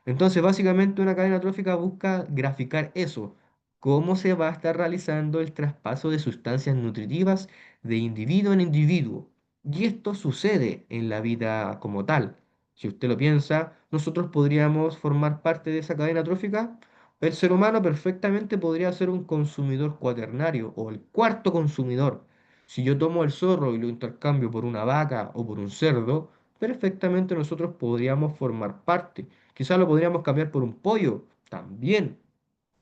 Entonces, básicamente una cadena trófica busca graficar eso, cómo se va a estar realizando el traspaso de sustancias nutritivas de individuo en individuo. Y esto sucede en la vida como tal. Si usted lo piensa, nosotros podríamos formar parte de esa cadena trófica. El ser humano perfectamente podría ser un consumidor cuaternario o el cuarto consumidor. Si yo tomo el zorro y lo intercambio por una vaca o por un cerdo, perfectamente nosotros podríamos formar parte. Quizás lo podríamos cambiar por un pollo, también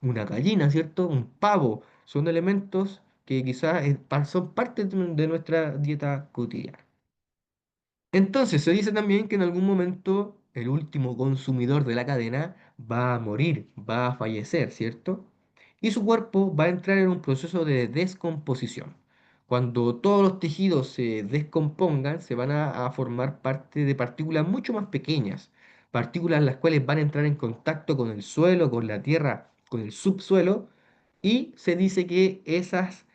una gallina, ¿cierto? Un pavo. Son elementos que quizás son parte de nuestra dieta cotidiana. Entonces, se dice también que en algún momento el último consumidor de la cadena va a morir, va a fallecer, ¿cierto? Y su cuerpo va a entrar en un proceso de descomposición. Cuando todos los tejidos se descompongan, se van a formar parte de partículas mucho más pequeñas, partículas las cuales van a entrar en contacto con el suelo, con la tierra, con el subsuelo, y se dice que esas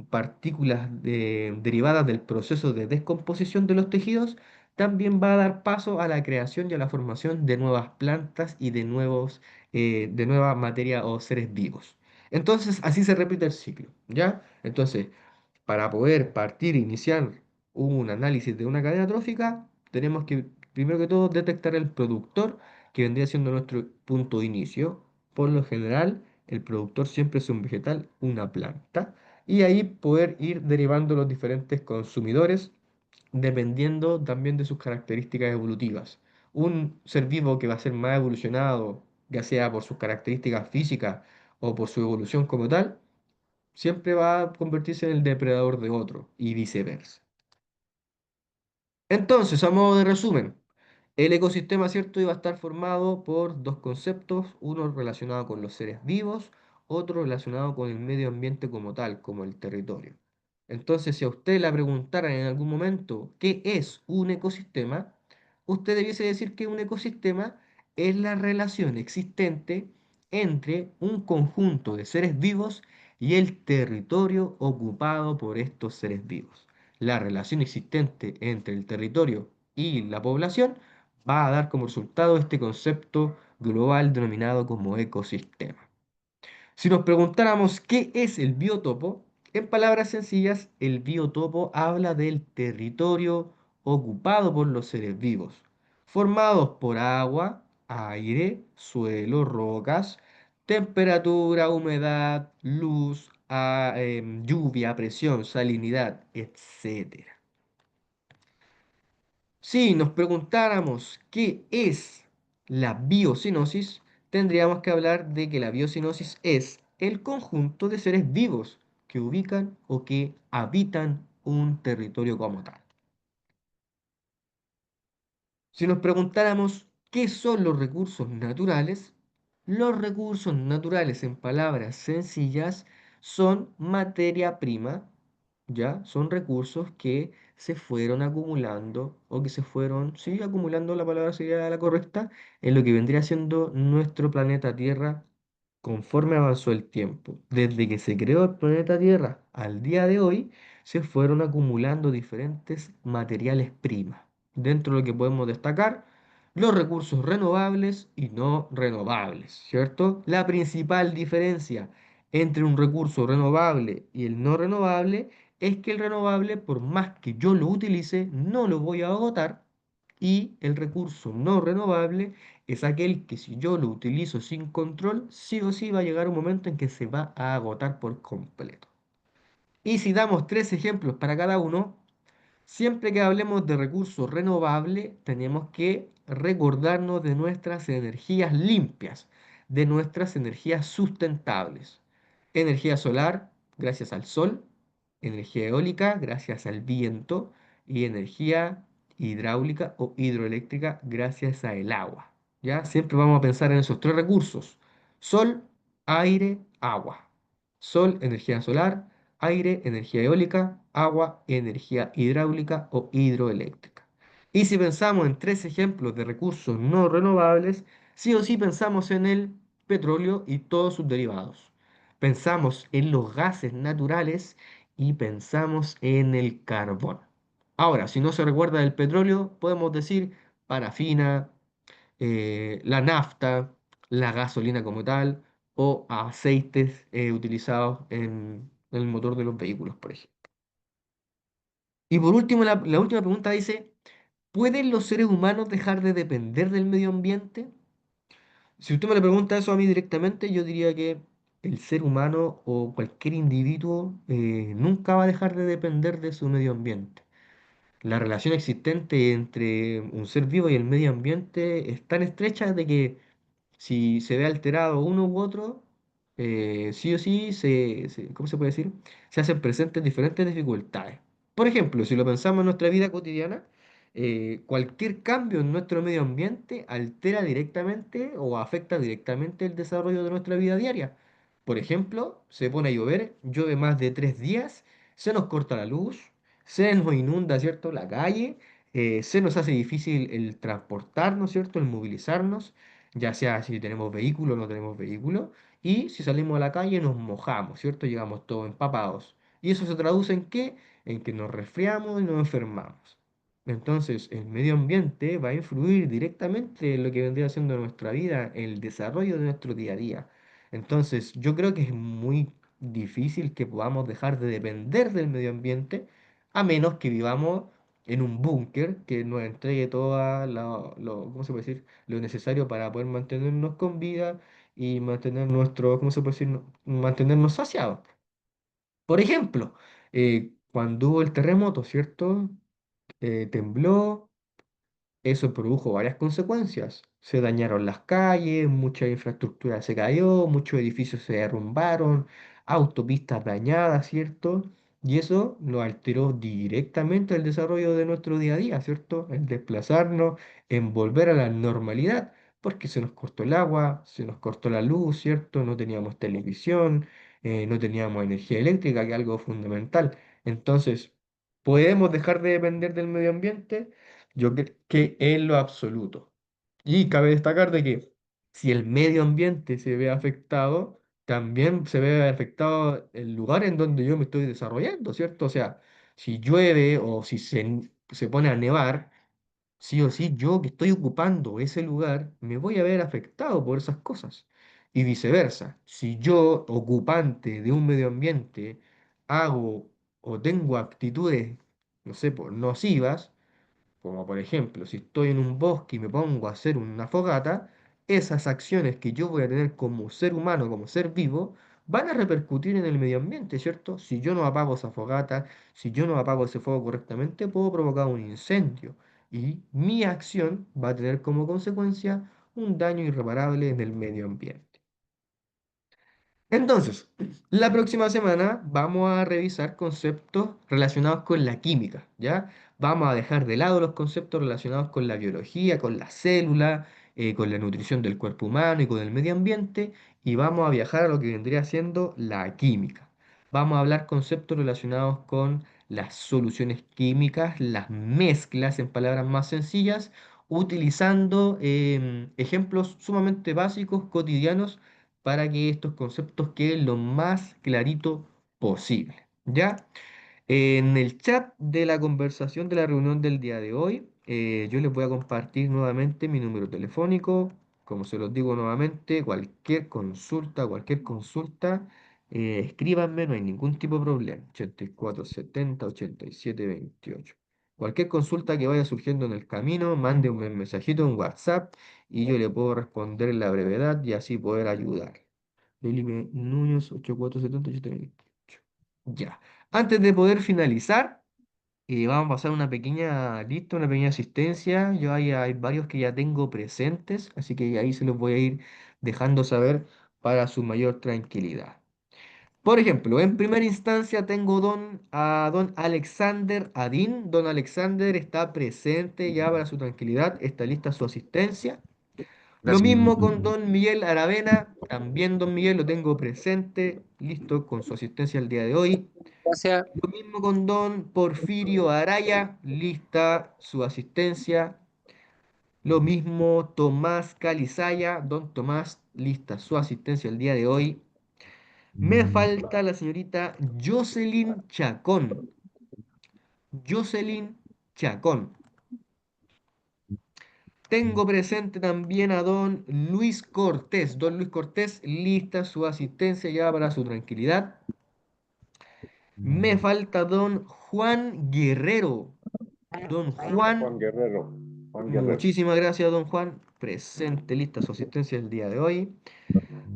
partículas derivadas del proceso de descomposición de los tejidos también va a dar paso a la creación y a la formación de nuevas plantas y de nueva materia o seres vivos. Entonces, así se repite el ciclo, ¿ya? Entonces, para poder partir e iniciar un análisis de una cadena trófica, tenemos que, primero que todo, detectar el productor, que vendría siendo nuestro punto de inicio. Por lo general, el productor siempre es un vegetal, una planta, y ahí poder ir derivando los diferentes consumidores dependiendo también de sus características evolutivas. Un ser vivo que va a ser más evolucionado, ya sea por sus características físicas o por su evolución como tal, siempre va a convertirse en el depredador de otro y viceversa. Entonces, a modo de resumen, el ecosistema, ¿cierto?, iba a estar formado por dos conceptos, uno relacionado con los seres vivos, otro relacionado con el medio ambiente como tal, como el territorio. Entonces, si a usted le preguntaran en algún momento qué es un ecosistema, usted debiese decir que un ecosistema es la relación existente entre un conjunto de seres vivos y el territorio ocupado por estos seres vivos. La relación existente entre el territorio y la población va a dar como resultado este concepto global denominado como ecosistema. Si nos preguntáramos qué es el biotopo, en palabras sencillas, el biotopo habla del territorio ocupado por los seres vivos, formados por agua, aire, suelo, rocas, temperatura, humedad, luz, lluvia, presión, salinidad, etc. Si nos preguntáramos qué es la biocenosis, tendríamos que hablar de que la biocenosis es el conjunto de seres vivos que ubican o que habitan un territorio como tal. Si nos preguntáramos qué son los recursos naturales, Los recursos naturales, en palabras sencillas, son materia prima, ¿ya? Son recursos que se fueron acumulando o que se fueron, sí, acumulando, la palabra sería la correcta, en lo que vendría siendo nuestro planeta Tierra conforme avanzó el tiempo. Desde que se creó el planeta Tierra al día de hoy, se fueron acumulando diferentes materiales primas. Dentro de lo que podemos destacar, los recursos renovables y no renovables, ¿cierto? La principal diferencia entre un recurso renovable y el no renovable es que el renovable, por más que yo lo utilice, no lo voy a agotar, y el recurso no renovable es aquel que si yo lo utilizo sin control, sí o sí va a llegar un momento en que se va a agotar por completo. Y si damos tres ejemplos para cada uno, siempre que hablemos de recursos renovables, tenemos que recordarnos de nuestras energías limpias, de nuestras energías sustentables. Energía solar, gracias al sol; energía eólica, gracias al viento; y energía hidráulica o hidroeléctrica, gracias al agua. ¿Ya? Siempre vamos a pensar en esos tres recursos: sol, aire, agua. Sol, energía solar; aire, energía eólica; agua, energía hidráulica o hidroeléctrica. Y si pensamos en tres ejemplos de recursos no renovables, sí o sí pensamos en el petróleo y todos sus derivados. Pensamos en los gases naturales y pensamos en el carbón. Ahora, si no se recuerda del petróleo, podemos decir parafina, la nafta, la gasolina como tal, o aceites utilizados en el motor de los vehículos, por ejemplo. Y por último, la última pregunta dice, ¿pueden los seres humanos dejar de depender del medio ambiente? Si usted me le pregunta eso a mí directamente, yo diría que el ser humano o cualquier individuo nunca va a dejar de depender de su medio ambiente. La relación existente entre un ser vivo y el medio ambiente es tan estrecha de que si se ve alterado uno u otro, sí o sí ¿cómo se puede decir? Se hacen presentes diferentes dificultades. Por ejemplo, si lo pensamos en nuestra vida cotidiana, cualquier cambio en nuestro medio ambiente altera directamente o afecta directamente el desarrollo de nuestra vida diaria. Por ejemplo, se pone a llover, llueve más de 3 días, se nos corta la luz, se nos inunda, ¿cierto?, la calle, se nos hace difícil el transportarnos, ¿cierto?, el movilizarnos, ya sea si tenemos vehículo o no tenemos vehículo, y si salimos a la calle nos mojamos, ¿cierto? Llegamos todos empapados. ¿Y eso se traduce en qué? En que nos resfriamos y nos enfermamos. Entonces, el medio ambiente va a influir directamente en lo que vendría siendo nuestra vida, en el desarrollo de nuestro día a día. Entonces, yo creo que es muy difícil que podamos dejar de depender del medio ambiente, a menos que vivamos en un búnker que nos entregue toda ¿cómo se puede decir?, lo necesario para poder mantenernos con vida y mantener nuestro, ¿cómo se puede decir?, mantenernos saciados. Por ejemplo, cuando hubo el terremoto, ¿cierto? Tembló, eso produjo varias consecuencias. Se dañaron las calles, mucha infraestructura se cayó, muchos edificios se derrumbaron, autopistas dañadas, ¿cierto? Y eso nos alteró directamente el desarrollo de nuestro día a día, ¿cierto? El desplazarnos, en volver a la normalidad, porque se nos cortó el agua, se nos cortó la luz, ¿cierto? No teníamos televisión, no teníamos energía eléctrica, que es algo fundamental. Entonces, ¿podemos dejar de depender del medio ambiente? Yo creo que en lo absoluto. Y cabe destacar de que si el medio ambiente se ve afectado, también se ve afectado el lugar en donde yo me estoy desarrollando, ¿cierto? O sea, si llueve o si se pone a nevar, sí o sí yo que estoy ocupando ese lugar me voy a ver afectado por esas cosas. Y viceversa, si yo, ocupante de un medio ambiente, hago o tengo actitudes, no sé, nocivas, como por ejemplo, si estoy en un bosque y me pongo a hacer una fogata, esas acciones que yo voy a tener como ser humano, como ser vivo, van a repercutir en el medio ambiente, ¿cierto? Si yo no apago esa fogata, si yo no apago ese fuego correctamente, puedo provocar un incendio. Y mi acción va a tener como consecuencia un daño irreparable en el medio ambiente. Entonces, la próxima semana vamos a revisar conceptos relacionados con la química, ¿ya? Vamos a dejar de lado los conceptos relacionados con la biología, con la célula con la nutrición del cuerpo humano y con el medio ambiente, y vamos a viajar a lo que vendría siendo la química. Vamos a hablar conceptos relacionados con las soluciones químicas, las mezclas en palabras más sencillas, utilizando ejemplos sumamente básicos, cotidianos, para que estos conceptos queden lo más clarito posible. ¿Ya? En el chat de la conversación de la reunión del día de hoy, yo les voy a compartir nuevamente mi número telefónico. Como se los digo nuevamente, cualquier consulta, escríbanme, no hay ningún tipo de problema. 8470 8728. Cualquier consulta que vaya surgiendo en el camino, mande un mensajito en WhatsApp y yo le puedo responder en la brevedad y así poder ayudar. Felipe Núñez, 8470 8728. Ya. Antes de poder finalizar, vamos a pasar una pequeña lista, una pequeña asistencia. Yo hay varios que ya tengo presentes, así que ahí se los voy a ir dejando saber para su mayor tranquilidad. Por ejemplo, en primera instancia tengo a don Alexander Adín. Don Alexander está presente ya para su tranquilidad, está lista su asistencia. Lo mismo con don Miguel Aravena, también don Miguel lo tengo presente, listo con su asistencia el día de hoy. Gracias. Lo mismo con don Porfirio Araya, lista su asistencia. Lo mismo Tomás Calizaya, don Tomás, lista su asistencia el día de hoy. Me falta la señorita Jocelyn Chacón. Jocelyn Chacón. Tengo presente también a don Luis Cortés. Don Luis Cortés, lista su asistencia ya para su tranquilidad. Me falta don Juan Guerrero. Don Juan, Guerrero. muchísimas gracias, don Juan. Presente, lista su asistencia el día de hoy.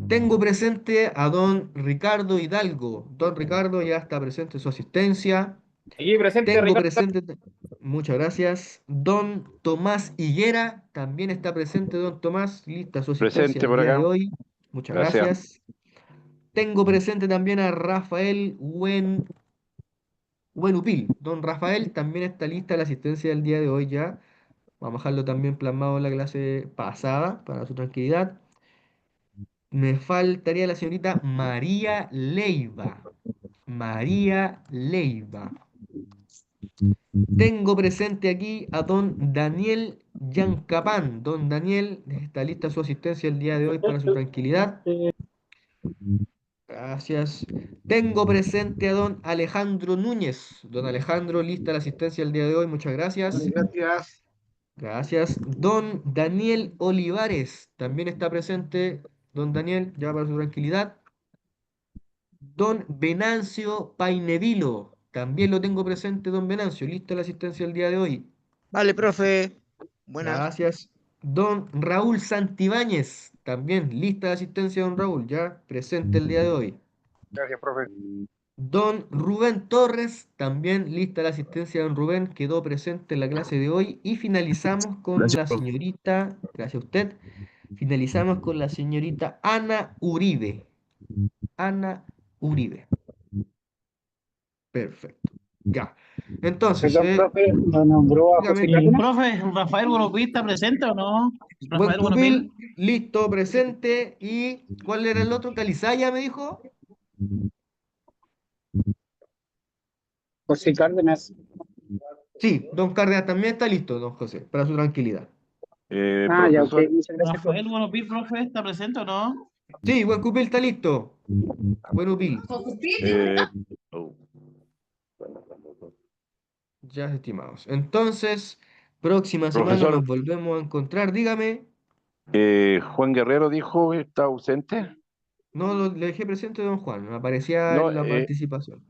Tengo presente a don Ricardo Hidalgo. Don Ricardo ya está presente su asistencia. Aquí presente, Tengo Ricardo. presente, muchas gracias. Don Tomás Higuera, también está presente don Tomás, lista su asistencia Presente el por día acá. de hoy. Muchas Gracias. gracias. Tengo presente también a Rafael Buenupil. Don Rafael también está lista la asistencia del día de hoy ya. Vamos a dejarlo también plasmado en la clase pasada para su tranquilidad. Me faltaría la señorita María Leiva. María Leiva. Tengo presente aquí a don Daniel Yancapán. Don Daniel, está lista su asistencia el día de hoy para su tranquilidad. Gracias. Tengo presente a don Alejandro Núñez. Don Alejandro, lista la asistencia el día de hoy. Muchas gracias. Gracias. Gracias. Don Daniel Olivares, también está presente. Don Daniel, ya para su tranquilidad. Don Venancio Painevilo, también lo tengo presente, don Venancio, lista la asistencia el día de hoy. Vale, profe. Buenas. Gracias. Don Raúl Santibáñez, también lista la asistencia, don Raúl, ya presente el día de hoy. Gracias, profe. Don Rubén Torres, también lista la asistencia, don Rubén, quedó presente en la clase de hoy. Y finalizamos con la señorita, gracias a usted, finalizamos con la señorita Ana Uribe. Ana Uribe. Perfecto. Ya. Entonces, profe, nos nombró a José dígame, Cárdenas. Profe, ¿Rafael Bonopil está presente o no? buen Rafael Bonopil. pupil, listo, presente. ¿Y cuál era el otro? ¿Calizaya me dijo? José Cárdenas. Sí, don Cárdenas también está listo, don José, para su tranquilidad. Ya, ok, Profesor, muchas gracias, Rafael profe. Bonopil, profe, ¿está presente o no? Sí, buen pupil está listo. Buen pupil. oh, Ya, estimados. Entonces, próxima semana profesor, nos volvemos a encontrar. Dígame. Juan Guerrero dijo que está ausente. No, le dejé presente, don Juan. Me aparecía No, en la participación.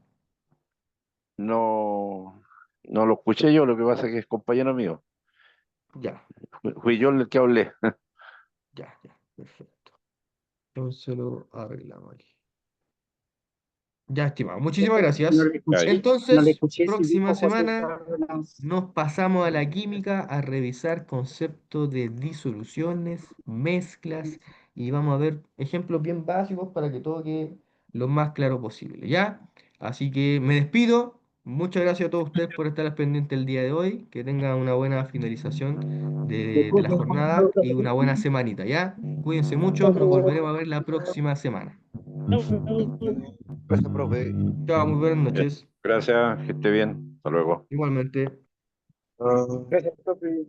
no, no lo escuché yo, lo que pasa es que es compañero mío. Ya, Fui yo el que hablé. ya, perfecto. Entonces lo arreglamos aquí. Ya, estimado. Muchísimas gracias. No le escuché, Entonces, no le escuché si próxima dijo José semana Cárdenas. nos pasamos a la química a revisar conceptos de disoluciones, mezclas y vamos a ver ejemplos bien básicos para que todo quede lo más claro posible, ¿ya? Así que me despido. Muchas gracias a todos ustedes por estar al pendiente el día de hoy. Que tengan una buena finalización de la jornada y una buena semanita, ¿ya? Cuídense mucho, nos volveremos a ver la próxima semana. Gracias, profe. Chao, muy buenas noches. Gracias, que esté bien. Hasta luego. Igualmente. Gracias, profe.